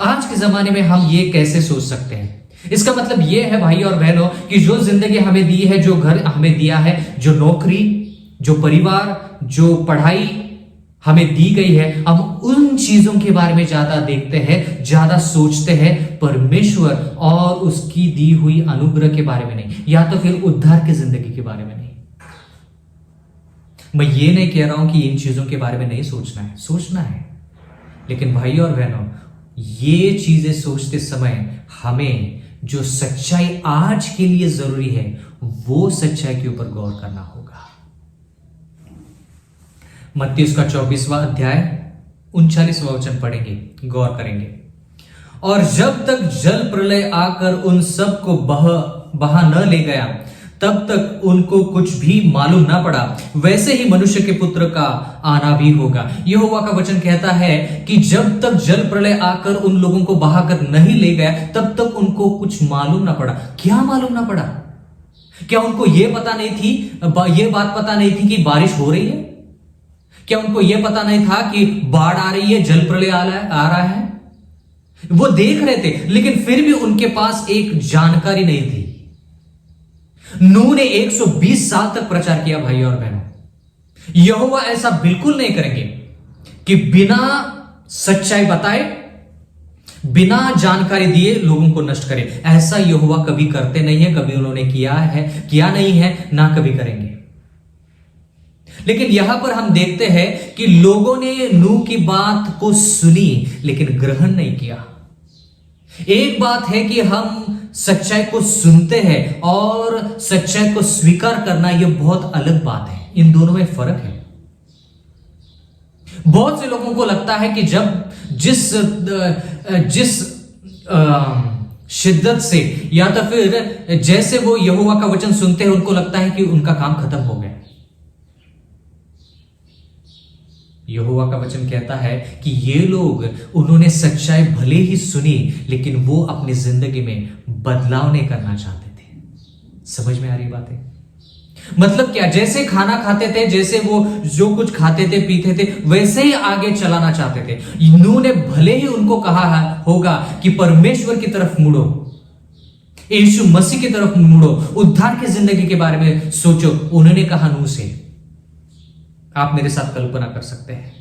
आज के जमाने में हम ये कैसे सोच सकते हैं? इसका मतलब ये है भाई और बहनों कि जो जिंदगी हमें दी है, जो घर हमें दिया है, जो नौकरी, जो परिवार, जो पढ़ाई हमें दी गई है, हम उन चीजों के बारे में ज्यादा देखते हैं, ज्यादा सोचते हैं, परमेश्वर और उसकी दी हुई अनुग्रह के बारे में नहीं, या तो फिर उद्धार की जिंदगी के बारे में नहीं। मैं ये नहीं कह रहा हूं कि इन चीजों के बारे में नहीं सोचना है, सोचना है, लेकिन भाई और बहनों, ये चीजें सोचते समय हमें जो सच्चाई आज के लिए जरूरी है, वो सच्चाई के ऊपर गौर करना होगा। मत्ती उसका 24वां अध्याय 39वां वचन पढ़ेंगे, गौर करेंगे। और जब तक जल प्रलय आकर उन सब को बहा न ले गया, तब तक उनको कुछ भी मालूम ना पड़ा, वैसे ही मनुष्य के पुत्र का आना भी होगा। यहोवा का वचन कहता है कि जब तक जल प्रलय आकर उन लोगों को बहाकर नहीं ले गया, तब तक उनको कुछ मालूम ना पड़ा। क्या मालूम ना पड़ा? क्या उनको यह पता नहीं थी, यह बात पता नहीं थी कि बारिश हो रही है? क्या उनको यह पता नहीं था कि बाढ़ आ रही है, जल प्रलय आ रहा है? वो देख रहे थे, लेकिन फिर भी उनके पास एक जानकारी नहीं थी। नूह ने 120 साल तक प्रचार किया भाई और बहनों। यहोवा ऐसा बिल्कुल नहीं करेंगे कि बिना सच्चाई बताए, बिना जानकारी दिए लोगों को नष्ट करे। ऐसा यहोवा कभी करते नहीं है, कभी उन्होंने किया नहीं है, ना कभी करेंगे। लेकिन यहां पर हम देखते हैं कि लोगों ने नूह की बात को सुनी, लेकिन ग्रहण नहीं किया। एक बात है कि हम सच्चाई को सुनते हैं और सच्चाई को स्वीकार करना, यह बहुत अलग बात है। इन दोनों में फर्क है। बहुत से लोगों को लगता है कि जब जिस शिद्दत से या तो फिर जैसे वो यहोवा का वचन सुनते हैं, उनको लगता है कि उनका काम खत्म हो गया। यहोवा का वचन कहता है कि ये लोग, उन्होंने सच्चाई भले ही सुनी, लेकिन वो अपनी जिंदगी में बदलाव नहीं करना चाहते थे। समझ में आ रही बात है? मतलब क्या? जैसे खाना खाते थे, जैसे वो जो कुछ खाते थे पीते थे, वैसे ही आगे चलाना चाहते थे। नूह ने भले ही उनको कहा होगा कि परमेश्वर की तरफ मुड़ो, यीशु मसीह की तरफ मुड़ो, उद्धार की जिंदगी के बारे में सोचो, उन्होंने कहा नूह से। आप मेरे साथ कल्पना कर सकते हैं।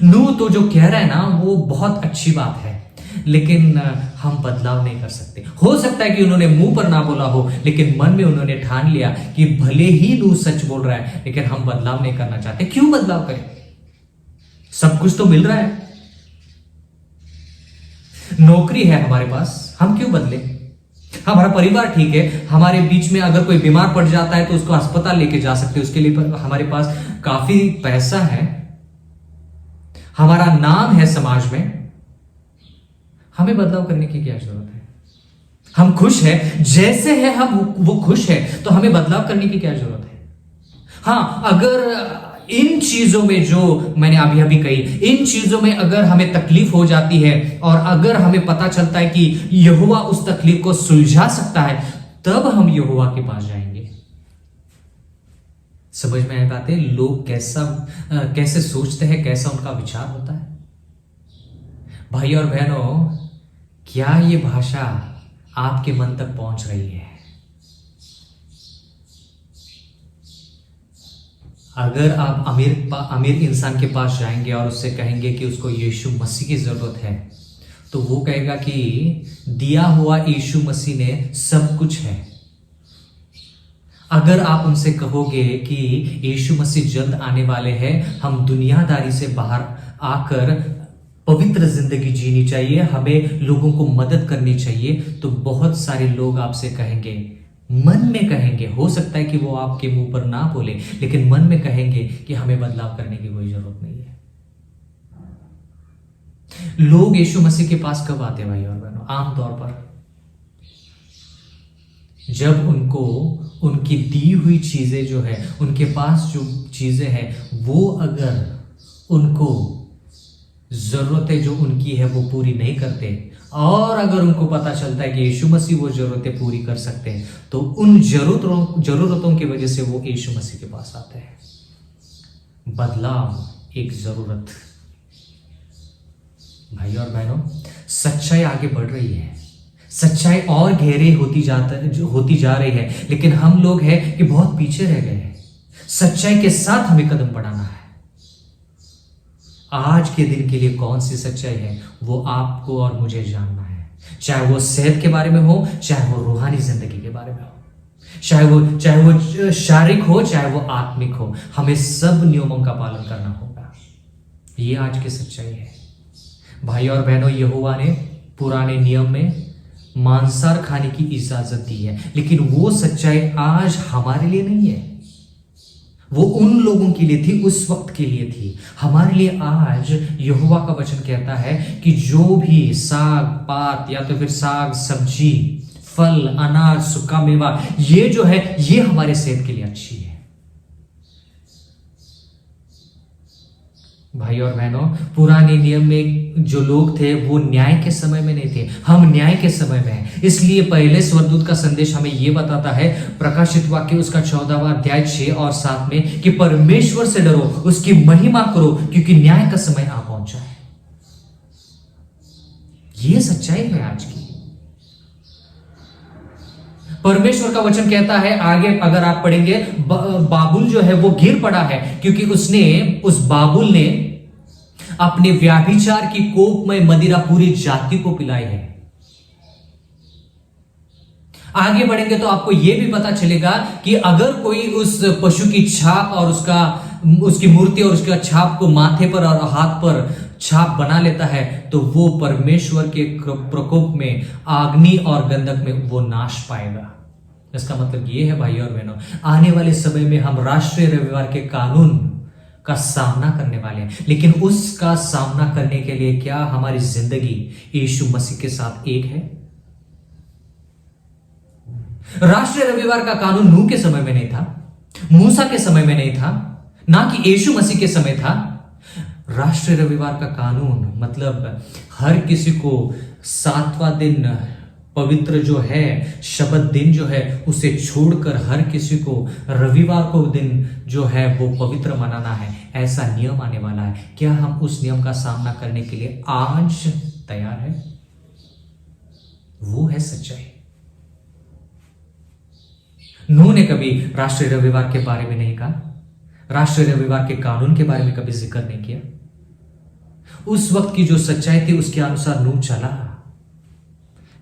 नूह तो जो कह रहा है ना, वो बहुत अच्छी बात है, लेकिन हम बदलाव नहीं कर सकते। हो सकता है कि उन्होंने मुंह पर ना बोला हो, लेकिन मन में उन्होंने ठान लिया कि भले ही नूह सच बोल रहा है, लेकिन हम बदलाव नहीं करना चाहते। क्यों बदलाव करें? सब कुछ तो मिल रहा है, नौकरी है हमारे पास, हम क्यों बदले? हमारा परिवार ठीक है, हमारे बीच में अगर कोई बीमार पड़ जाता है तो उसको अस्पताल लेके जा सकते हैं, उसके लिए हमारे पास काफी पैसा है, हमारा नाम है समाज में। हमें बदलाव करने की क्या जरूरत है? हम खुश हैं जैसे है, हम वो खुश है, तो हमें बदलाव करने की क्या जरूरत है? हाँ, अगर इन चीजों में जो मैंने अभी कही, इन चीजों में अगर हमें तकलीफ हो जाती है और अगर हमें पता चलता है कि यहोवा उस तकलीफ को सुलझा सकता है, तब हम यहोवा के पास जाएंगे। समझ में आई बातें? लोग कैसे सोचते हैं, कैसा उनका विचार होता है। भाई और बहनों, क्या ये भाषा आपके मन तक पहुंच रही है? अगर आप अमीर इंसान के पास जाएंगे और उससे कहेंगे कि उसको यीशु मसीह की जरूरत है, तो वो कहेगा कि दिया हुआ यीशु मसीह ने सब कुछ है। अगर आप उनसे कहोगे कि यीशु मसीह जल्द आने वाले हैं, हम दुनियादारी से बाहर आकर पवित्र जिंदगी जीनी चाहिए, हमें लोगों को मदद करनी चाहिए, तो बहुत सारे लोग आपसे कहेंगे, मन में कहेंगे, हो सकता है कि वो आपके मुंह पर ना बोले, लेकिन मन में कहेंगे कि हमें बदलाव करने की कोई जरूरत नहीं है। लोग यीशु मसीह के पास कब आते हैं भाई और बहनों? आमतौर पर जब उनको उनकी दी हुई चीजें जो है, उनके पास जो चीजें हैं, वो अगर उनको जरूरतें जो उनकी है वो पूरी नहीं करते, और अगर उनको पता चलता है कि यीशु मसीह वो जरूरतें पूरी कर सकते हैं, तो उन जरूरतों की वजह से वो यीशु मसीह के पास आते हैं। बदलाव एक जरूरत। भाई और बहनों, सच्चाई आगे बढ़ रही है, सच्चाई और गहरे होती जा रही है, लेकिन हम लोग हैं कि बहुत पीछे रह गए हैं। सच्चाई के साथ हमें कदम बढ़ाना है। आज के दिन के लिए कौन सी सच्चाई है वो आपको और मुझे जानना है, चाहे वो सेहत के बारे में हो, चाहे वो रूहानी जिंदगी के बारे में हो, चाहे वो शारीरिक हो, चाहे वो आत्मिक हो। हमें सब नियमों का पालन करना होगा। ये आज की सच्चाई है। भाई और बहनों, यहोवा ने पुराने नियम में मांसाहार खाने की इजाजत दी है, लेकिन वो सच्चाई आज हमारे लिए नहीं है। वो उन लोगों के लिए थी, उस वक्त के लिए थी। हमारे लिए आज यहोवा का वचन कहता है कि जो भी साग पात या तो फिर साग सब्जी, फल, अनाज, सूखा मेवा, ये जो है ये हमारे सेहत के लिए अच्छी है। भाई और बहनों, पुराने नियम में जो लोग थे वो न्याय के समय में नहीं थे, हम न्याय के समय में हैं। इसलिए पहले स्वर्गदूत का संदेश हमें यह बताता है, प्रकाशित वाक्य उसका 14वां अध्याय 6 और 7 में, कि परमेश्वर से डरो, उसकी महिमा करो, क्योंकि न्याय का समय आ पहुंचा है। यह सच्चाई है आज की। परमेश्वर का वचन कहता है आगे, अगर आप पढ़ेंगे, बाबुल जो है वो गिर पड़ा है क्योंकि उस बाबुल ने अपने व्याभिचार की कोपमय मदिरा पूरी जाति को पिलाई है। आगे बढ़ेंगे तो आपको यह भी पता चलेगा कि अगर कोई उस पशु की छाप और उसकी मूर्ति और उसका छाप को माथे पर और हाथ पर छाप बना लेता है, तो वो परमेश्वर के प्रकोप में, अग्नि और गंधक में वो नाश पाएगा। इसका मतलब ये है भाई और बहनों, आने वाले समय में हम राष्ट्रीय रविवार के कानून का सामना करने वाले हैं, लेकिन उसका सामना करने के लिए क्या हमारी जिंदगी यीशु मसीह के साथ एक है? राष्ट्रीय रविवार का कानून नूह के समय में नहीं था, मूसा के समय में नहीं था, ना कि यीशु मसीह के समय था। राष्ट्रीय रविवार का कानून मतलब हर किसी को 7वां दिन पवित्र जो है, शबत दिन जो है, उसे छोड़कर हर किसी को रविवार को दिन जो है वो पवित्र मनाना है। ऐसा नियम आने वाला है। क्या हम उस नियम का सामना करने के लिए आज तैयार है? वो है सच्चाई। नूह ने कभी राष्ट्रीय रविवार के बारे में नहीं कहा, राष्ट्रीय रविवार के कानून के बारे में कभी जिक्र नहीं किया। उस वक्त की जो सच्चाई थी उसके अनुसार नूह चला,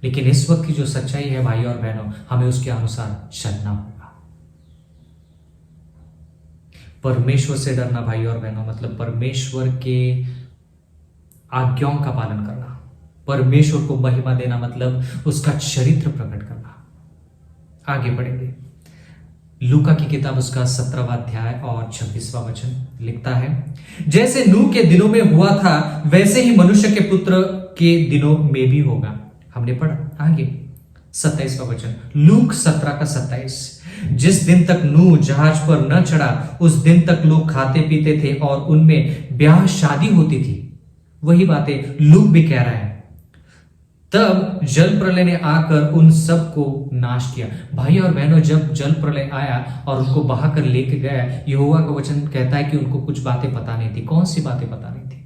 लेकिन इस वक्त की जो सच्चाई है भाई और बहनों, हमें उसके अनुसार चलना होगा। परमेश्वर से डरना भाई और बहनों मतलब परमेश्वर के आज्ञाओं का पालन करना, परमेश्वर को महिमा देना मतलब उसका चरित्र प्रकट करना। आगे बढ़ेंगे। लूका की किताब उसका 17वां अध्याय और 26वां वचन लिखता है, जैसे नूह के दिनों में हुआ था वैसे ही मनुष्य के पुत्र के दिनों में भी होगा। हमने पढ़ा आगे 27वां वचन, लूक 17 का 27, जिस दिन तक नूह जहाज पर न चढ़ा उस दिन तक लोग खाते पीते थे और उनमें ब्याह शादी होती थी। वही बातें लूक भी कह रहा है। तब जल प्रलय ने आकर उन सब को नाश किया। भाई और बहनों, जब जल प्रलय आया और उनको बहाकर लेके गया, यहोवा का वचन कहता है कि उनको कुछ बातें पता नहीं थी। कौन सी बातें पता नहीं थी?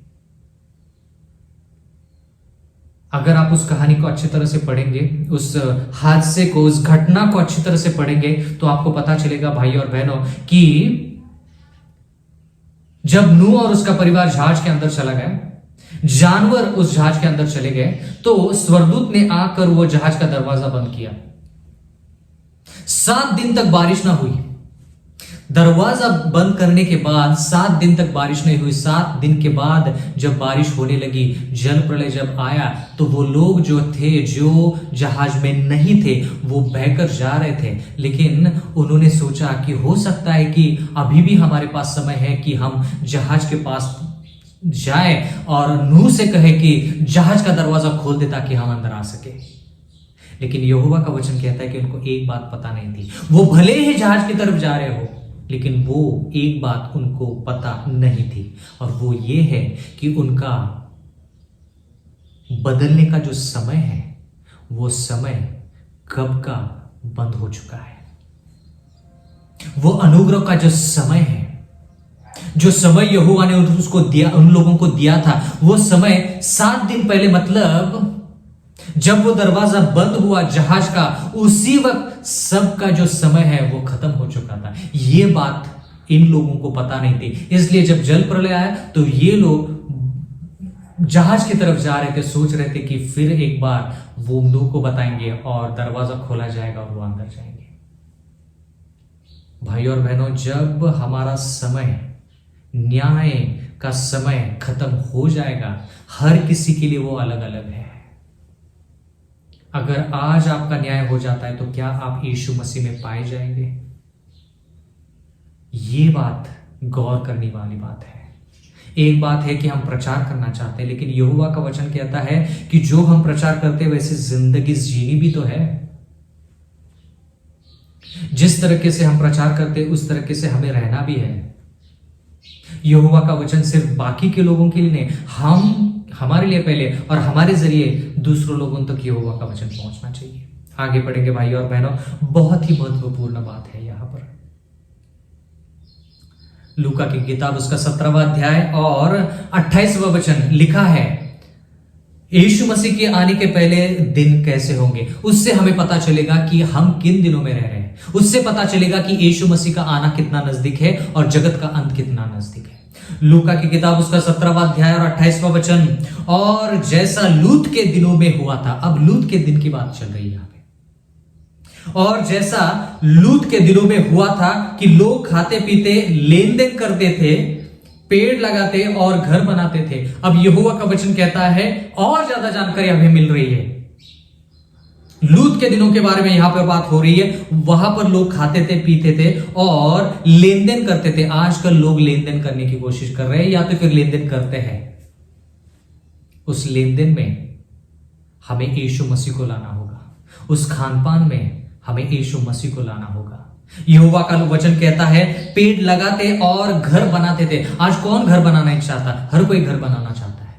अगर आप उस कहानी को अच्छी तरह से पढ़ेंगे, उस हादसे को, उस घटना को अच्छी तरह से पढ़ेंगे, तो आपको पता चलेगा भाई और बहनों कि जब नूह और उसका परिवार जहाज के अंदर चला गया, जानवर उस जहाज के अंदर चले गए, तो स्वर्गदूत ने आकर वो जहाज का दरवाजा बंद किया। 7 दिन तक बारिश ना हुई। दरवाजा बंद करने के बाद 7 दिन तक बारिश नहीं हुई। 7 दिन के बाद जब बारिश होने लगी, जल प्रलय जब आया, तो वो लोग जो थे, जो जहाज में नहीं थे, वो बहकर जा रहे थे। लेकिन उन्होंने सोचा कि हो सकता है कि अभी भी हमारे पास समय है कि हम जहाज के पास जाए और नूह से कहे कि जहाज का दरवाजा खोल दे ताकि हम अंदर आ सके। लेकिन यहोवा का वचन कहता है कि उनको एक बात पता नहीं थी। वो भले ही जहाज की तरफ जा रहे हो, लेकिन वो एक बात उनको पता नहीं थी, और वो ये है कि उनका बदलने का जो समय है वो समय कब का बंद हो चुका है। वो अनुग्रह का जो समय है, जो समय यहोवा ने उसको दिया, उन लोगों को दिया था, वो समय 7 दिन पहले, मतलब जब वो दरवाजा बंद हुआ जहाज का, उसी वक्त सबका जो समय है वो खत्म हो चुका था। ये बात इन लोगों को पता नहीं थी, इसलिए जब जल प्रलय आया तो ये लोग जहाज की तरफ जा रहे थे, सोच रहे थे कि फिर एक बार वो नूह को बताएंगे और दरवाजा खोला जाएगा और वो अंदर जाएंगे। भाई और बहनों, जब हमारा समय, न्याय का समय खत्म हो जाएगा, हर किसी के लिए वो अलग अलग है। अगर आज आपका न्याय हो जाता है तो क्या आप यीशु मसीह में पाए जाएंगे? ये बात गौर करने वाली बात है। एक बात है कि हम प्रचार करना चाहते हैं, लेकिन यहोवा का वचन कहता है कि जो हम प्रचार करते हैं वैसे जिंदगी जीनी भी तो है। जिस तरीके से हम प्रचार करते हैं उस तरीके से हमें रहना भी है। यहोवा का वचन सिर्फ बाकी के लोगों के लिए नहीं, हमारे लिए पहले और हमारे जरिए दूसरों लोगों तक यहोवा का वचन पहुंचना चाहिए। आगे बढ़ेंगे भाई और बहनों, बहुत ही महत्वपूर्ण बात है यहां पर। लूका की किताब उसका 17वां अध्याय और 28वां वचन लिखा है, यीशु मसीह के आने के पहले दिन कैसे होंगे। उससे हमें पता चलेगा कि हम किन दिनों में रह रहे हैं। उससे पता चलेगा कि यीशु मसीह का आना कितना नजदीक है और जगत का अंत कितना नजदीक है। लूका की किताब उसका 17वां अध्याय और 28वां वचन, और जैसा लूत के दिनों में हुआ था। अब लूत के दिन की बात चल रही है यहां पे। और जैसा लूत के दिनों में हुआ था कि लोग खाते पीते, लेन देन करते थे, पेड़ लगाते और घर बनाते थे। अब यहोवा का वचन कहता है और ज्यादा जानकारी हमें मिल रही है। लूत के दिनों के बारे में यहां पर बात हो रही है। वहां पर लोग खाते थे, पीते थे और लेन देन करते थे। आजकल लोग लेन देन करने की कोशिश कर रहे हैं या तो फिर लेन देन करते हैं। उस लेन देन में हमें यीशु मसीह को लाना होगा। उस खान पान में हमें यीशु मसीह को लाना होगा। यहोवा का वचन कहता है पेड़ लगाते और घर बनाते थे। आज कौन घर बनाना नहीं चाहता? हर कोई घर बनाना चाहता है।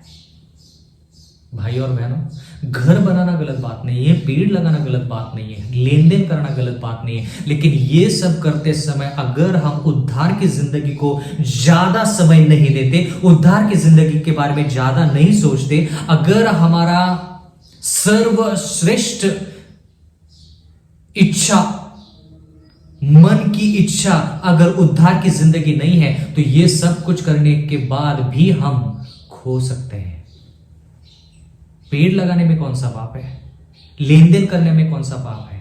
भाई और बहनों, घर बनाना गलत बात नहीं है, पेड़ लगाना गलत बात नहीं है, लेन देन करना गलत बात नहीं है, लेकिन ये सब करते समय अगर हम उद्धार की जिंदगी को ज्यादा समय नहीं देते, उद्धार की जिंदगी के बारे में ज्यादा नहीं सोचते, अगर हमारा सर्वश्रेष्ठ इच्छा, मन की इच्छा अगर उद्धार की जिंदगी नहीं है, तो ये सब कुछ करने के बाद भी हम खो सकते हैं। पेड़ लगाने में कौन सा पाप है? लेन देन करने में कौन सा पाप है?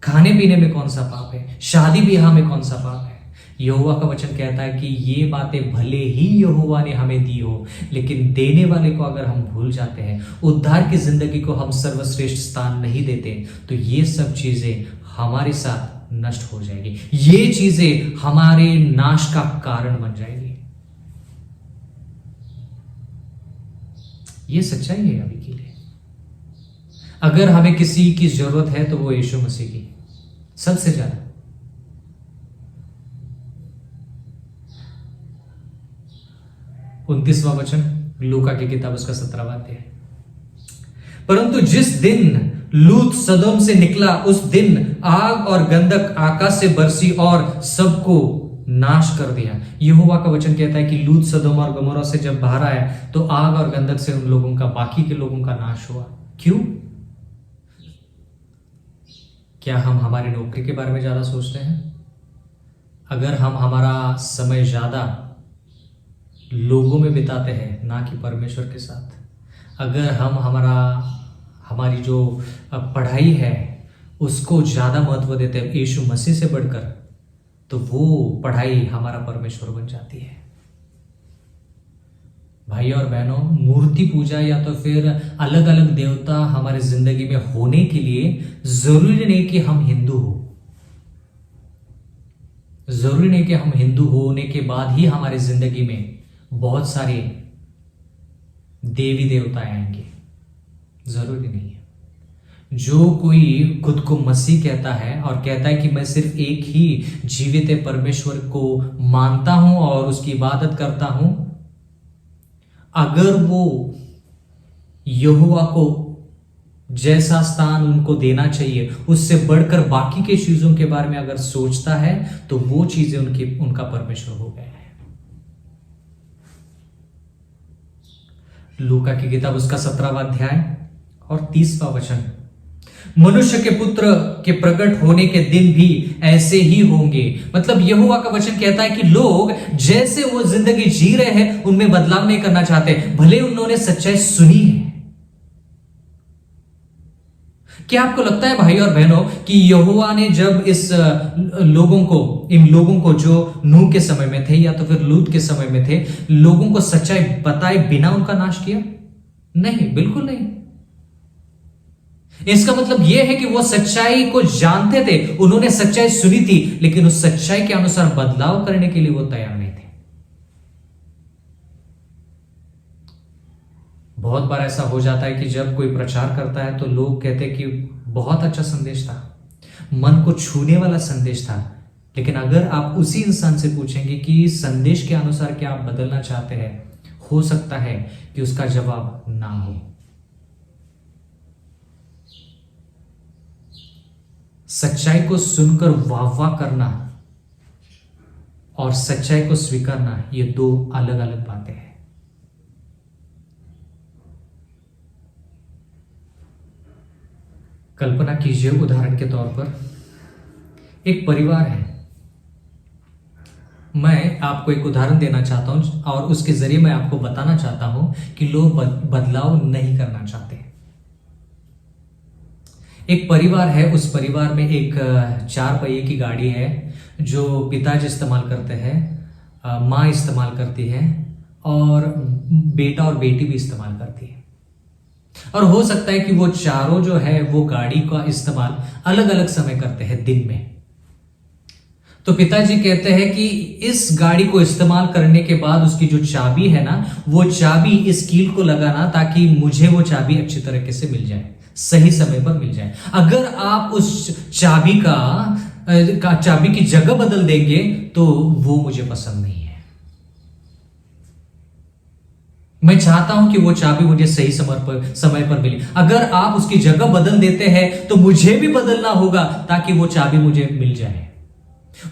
खाने पीने में कौन सा पाप है? शादी ब्याह में कौन सा पाप है? यहोवा का वचन कहता है कि ये बातें भले ही यहोवा ने हमें दी हो, लेकिन देने वाले को अगर हम भूल जाते हैं, उद्धार की जिंदगी को हम सर्वश्रेष्ठ स्थान नहीं देते, तो ये सब चीजें हमारे साथ नष्ट हो जाएगी। ये चीजें हमारे नाश का कारण बन जाएगी। ये सच्चाई है अभी के लिए। अगर हमें किसी की जरूरत है तो वो यीशु मसीह की सबसे ज्यादा। उनतीसवां वचन लूका की किताब उसका 17वां अध्याय, परंतु जिस दिन लूत सदोम से निकला उस दिन आग और गंधक आकाश से बरसी और सबको नाश कर दिया। यहोवा का वचन कहता है कि लूत सदोम और गमोरा से जब बाहर आया तो आग और गंधक से उन लोगों का, बाकी के लोगों का नाश हुआ। क्यों? क्या हम हमारी नौकरी के बारे में ज्यादा सोचते हैं? अगर हम हमारा समय ज्यादा लोगों में बिताते हैं ना कि परमेश्वर के साथ, अगर हम हमारी जो पढ़ाई है उसको ज्यादा महत्व देते हैं यीशु मसीह से बढ़कर, तो वो पढ़ाई हमारा परमेश्वर बन जाती है। भाई और बहनों, मूर्ति पूजा या तो फिर अलग अलग देवता हमारे जिंदगी में होने के लिए जरूरी नहीं कि हम हिंदू हो। जरूरी नहीं कि हम हिंदू होने के बाद ही हमारी जिंदगी में बहुत सारे देवी देवता आएंगे, जरूरी नहीं है। जो कोई खुद को मसीह कहता है और कहता है कि मैं सिर्फ एक ही जीवित परमेश्वर को मानता हूं और उसकी इबादत करता हूं, अगर वो यहोवा को जैसा स्थान उनको देना चाहिए उससे बढ़कर बाकी के चीजों के बारे में अगर सोचता है तो वो चीजें उनका परमेश्वर हो गया है। लूका की किताब उसका 17वां अध्याय और 30वां वचन, मनुष्य के पुत्र के प्रकट होने के दिन भी ऐसे ही होंगे। मतलब यहोवा का वचन कहता है कि लोग जैसे वो जिंदगी जी रहे हैं उनमें बदलाव नहीं करना चाहते, भले उन्होंने सच्चाई सुनी है। क्या आपको लगता है भाई और बहनों कि यहोवा ने जब इन लोगों को जो नूह के समय में थे या तो फिर लूत के समय में थे, लोगों को सच्चाई बताए बिना उनका नाश किया? नहीं, बिल्कुल नहीं। इसका मतलब यह है कि वो सच्चाई को जानते थे, उन्होंने सच्चाई सुनी थी, लेकिन उस सच्चाई के अनुसार बदलाव करने के लिए वो तैयार नहीं थे। बहुत बार ऐसा हो जाता है कि जब कोई प्रचार करता है तो लोग कहते हैं कि बहुत अच्छा संदेश था, मन को छूने वाला संदेश था, लेकिन अगर आप उसी इंसान से पूछेंगे कि संदेश के अनुसार क्या आप बदलना चाहते हैं, हो सकता है कि उसका जवाब ना हो। सच्चाई को सुनकर वाह करना और सच्चाई को स्वीकारना, ये दो अलग अलग बातें हैं। कल्पना कीजिए, उदाहरण के तौर पर एक परिवार है। मैं आपको एक उदाहरण देना चाहता हूं और उसके जरिए मैं आपको बताना चाहता हूं कि लोग बदलाव नहीं करना चाहते। एक परिवार है, उस परिवार में एक 4 पहिए की गाड़ी है जो पिताजी इस्तेमाल करते हैं, माँ इस्तेमाल करती है और बेटा और बेटी भी इस्तेमाल करती है। और हो सकता है कि वो चारों जो है वो गाड़ी का इस्तेमाल अलग अलग समय करते हैं दिन में। तो पिताजी कहते हैं कि इस गाड़ी को इस्तेमाल करने के बाद उसकी जो चाबी है ना, वो चाबी इस कील को लगाना ताकि मुझे वो चाबी अच्छी तरीके से मिल जाए, सही समय पर मिल जाए। अगर आप उस चाबी की जगह बदल देंगे तो वो मुझे पसंद नहीं है। मैं चाहता हूं कि वो चाबी मुझे सही समय पर मिले। अगर आप उसकी जगह बदल देते हैं तो मुझे भी बदलना होगा ताकि वो चाबी मुझे मिल जाए।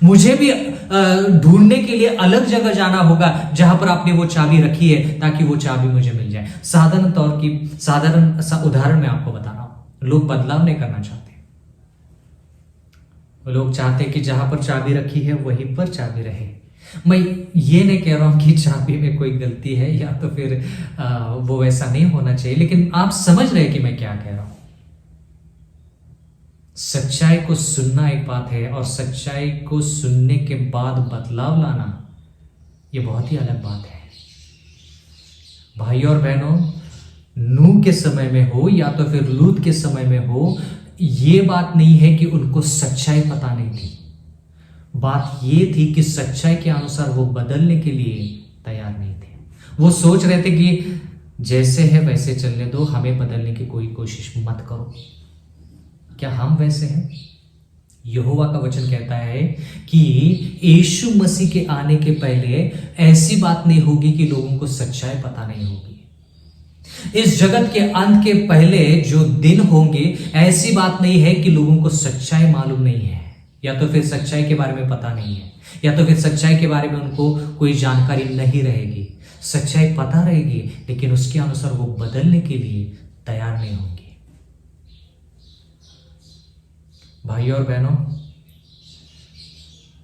मुझे भी ढूंढने के लिए अलग जगह जाना होगा जहां पर आपने वो चाबी रखी है ताकि वो चाबी मुझे मिल जाए। साधारण सा उदाहरण मैं आपको बता रहा हूं। लोग बदलाव नहीं करना चाहते। लोग चाहते कि जहां पर चाबी रखी है वहीं पर चाबी रहे। मैं ये नहीं कह रहा हूं कि चाबी में कोई गलती है या तो फिर वो वैसा नहीं होना चाहिए, लेकिन आप समझ रहे हैं कि मैं क्या कह रहा हूं। सच्चाई को सुनना एक बात है और सच्चाई को सुनने के बाद बदलाव लाना ये बहुत ही अलग बात है। भाई और बहनों, नूह के समय में हो या तो फिर लूत के समय में हो, ये बात नहीं है कि उनको सच्चाई पता नहीं थी। बात ये थी कि सच्चाई के अनुसार वो बदलने के लिए तैयार नहीं थे। वो सोच रहे थे कि जैसे है वैसे चलने दो, हमें बदलने की कोई कोशिश मत करो। क्या हम वैसे हैं? यहोवा का वचन कहता है कि यीशु मसीह के आने के पहले ऐसी बात नहीं होगी कि लोगों को सच्चाई पता नहीं होगी। इस जगत के अंत के पहले जो दिन होंगे, ऐसी बात नहीं है कि लोगों को सच्चाई मालूम नहीं है या तो फिर सच्चाई के बारे में पता नहीं है या तो फिर सच्चाई के बारे में उनको कोई जानकारी नहीं रहेगी। सच्चाई पता रहेगी लेकिन उसके अनुसार वो बदलने के लिए तैयार नहीं होंगे। भाई और बहनों,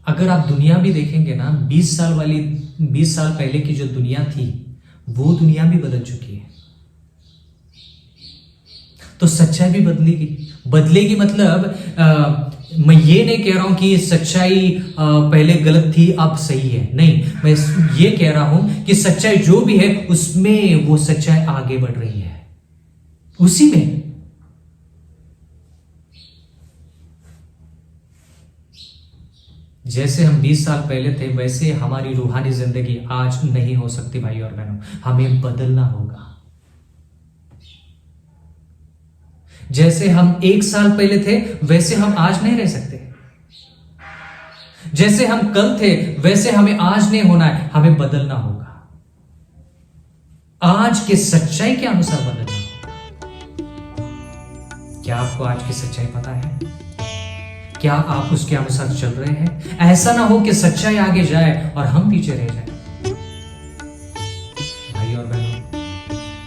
अगर आप दुनिया भी देखेंगे ना, 20 साल पहले की जो दुनिया थी वो दुनिया भी बदल चुकी है। तो सच्चाई भी बदलेगी मतलब मैं ये नहीं कह रहा हूं कि सच्चाई पहले गलत थी अब सही है, नहीं। मैं ये कह रहा हूं कि सच्चाई जो भी है उसमें वो सच्चाई आगे बढ़ रही है, उसी में। जैसे हम 20 साल पहले थे वैसे हमारी रूहानी जिंदगी आज नहीं हो सकती। भाई और बहनों, हमें बदलना होगा। जैसे हम 1 साल पहले थे वैसे हम आज नहीं रह सकते। जैसे हम कल थे वैसे हमें आज नहीं होना है, हमें बदलना होगा। आज के सच्चाई के अनुसार बदलना होगा। क्या आपको आज की सच्चाई पता है? क्या आप उसके अनुसार चल रहे हैं? ऐसा ना हो कि सच्चाई आगे जाए और हम पीछे रह जाए। भाई और बहनों,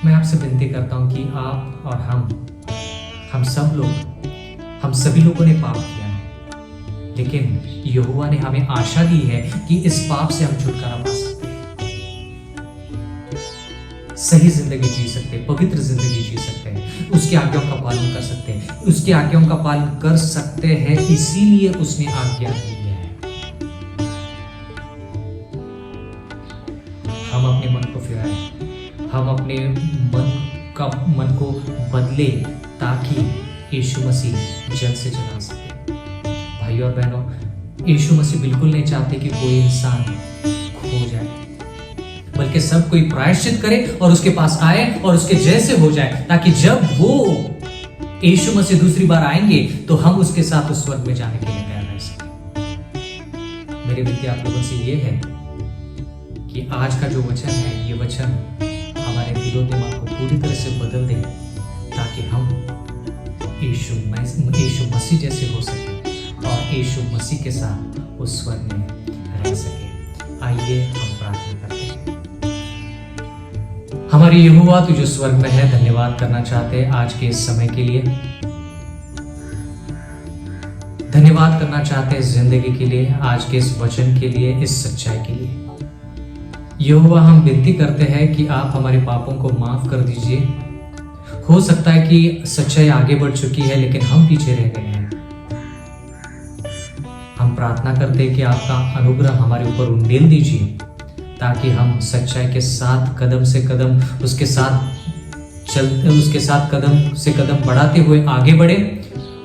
मैं आपसे विनती करता हूं कि आप और हम सब लोग, हम सभी लोगों ने पाप किया है, लेकिन यहोवा ने हमें आशा दी है कि इस पाप से हम छुटकारा पा सकते हैं, सही जिंदगी जी सकते हैं, पवित्र जिंदगी जी सकते हैं, उसकी आज्ञाओं का पालन कर सकते हैं, उसकी आज्ञाओं का पालन कर सकते हैं, इसीलिए उसने आज्ञा दी है। हम अपने मन को फिराएं, हम अपने मन को बदले ताकि यीशु मसीह जल्द से जल्द आ सके। भाई और बहनों, यीशु मसीह बिल्कुल नहीं चाहते कि कोई इंसान खो जाए, बल्कि सब कोई प्रायश्चित करे और उसके पास आए और उसके जैसे हो जाए, ताकि जब वो यीशु मसीह दूसरी बार आएंगे तो हम उसके साथ उस स्वर्ग में जाने के लिए तैयार रह सके। मेरी विनती आप लोगों से ये है कि आज का जो वचन है, ये वचन हमारे दिलो दिमाग को पूरी तरह से बदल दे, ताकि हम यीशु मसीह जैसे हो सके और यीशु मसीह के साथ उस स्वर्ग में रह सके। आइए हम प्रार्थना करते हैं। हमारे यहोवा तू जो स्वर्ग में है, धन्यवाद करना चाहते हैं आज के इस समय के लिए, धन्यवाद करना चाहते हैं जिंदगी के लिए, आज के इस वचन के लिए, इस सच्चाई के लिए। यहोवा हम विनती करते हैं कि आप हमारे पापों को माफ कर दीजिए। हो सकता है कि सच्चाई आगे बढ़ चुकी है लेकिन हम पीछे रह गए हैं। हम प्रार्थना करते हैं कि आपका अनुग्रह हमारे ऊपर उंडेल दीजिए, ताकि हम सच्चाई के साथ कदम से कदम उसके साथ कदम से कदम बढ़ाते हुए आगे बढ़े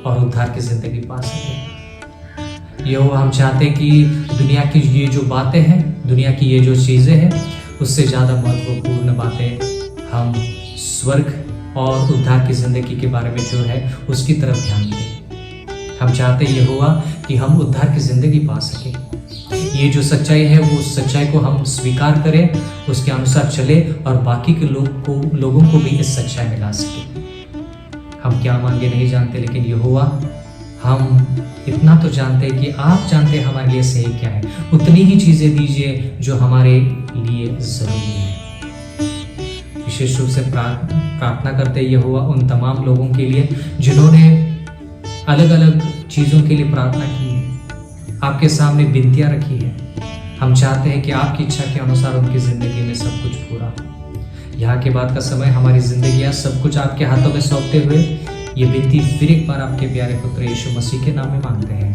और उद्धार की जिंदगी पा सके। यहोवा हम चाहते हैं कि दुनिया की ये जो बातें हैं, दुनिया की ये जो चीजें हैं, उससे ज्यादा महत्वपूर्ण बातें हम स्वर्ग और उद्धार की जिंदगी के बारे में जो है उसकी तरफ ध्यान दें। हम चाहते हैं यहोवा कि हम उद्धार की जिंदगी पा सके। ये जो सच्चाई है वो सच्चाई को हम स्वीकार करें, उसके अनुसार चले और बाकी के लोगों को भी इस सच्चाई में ला सके। हम क्या मांगे नहीं जानते, लेकिन यहोवा हम इतना तो जानते हैं कि आप जानते हैं हमारे लिए सही क्या है। उतनी ही चीजें दीजिए जो हमारे लिए जरूरी है। विशेष रूप से प्रार्थना करते हैं यहोवा उन तमाम लोगों के लिए जिन्होंने अलग अलग चीज़ों के लिए प्रार्थना की है, आपके सामने विनतियाँ रखी है। हम चाहते हैं कि आपकी इच्छा के अनुसार उनकी ज़िंदगी में सब कुछ पूरा हो। यहाँ के बाद का समय हमारी ज़िंदगियाँ सब कुछ आपके हाथों में सौंपते हुए ये विनती फिर एक बार आपके प्यारे पुत्र यीशु मसीह के नाम में मांगते हैं।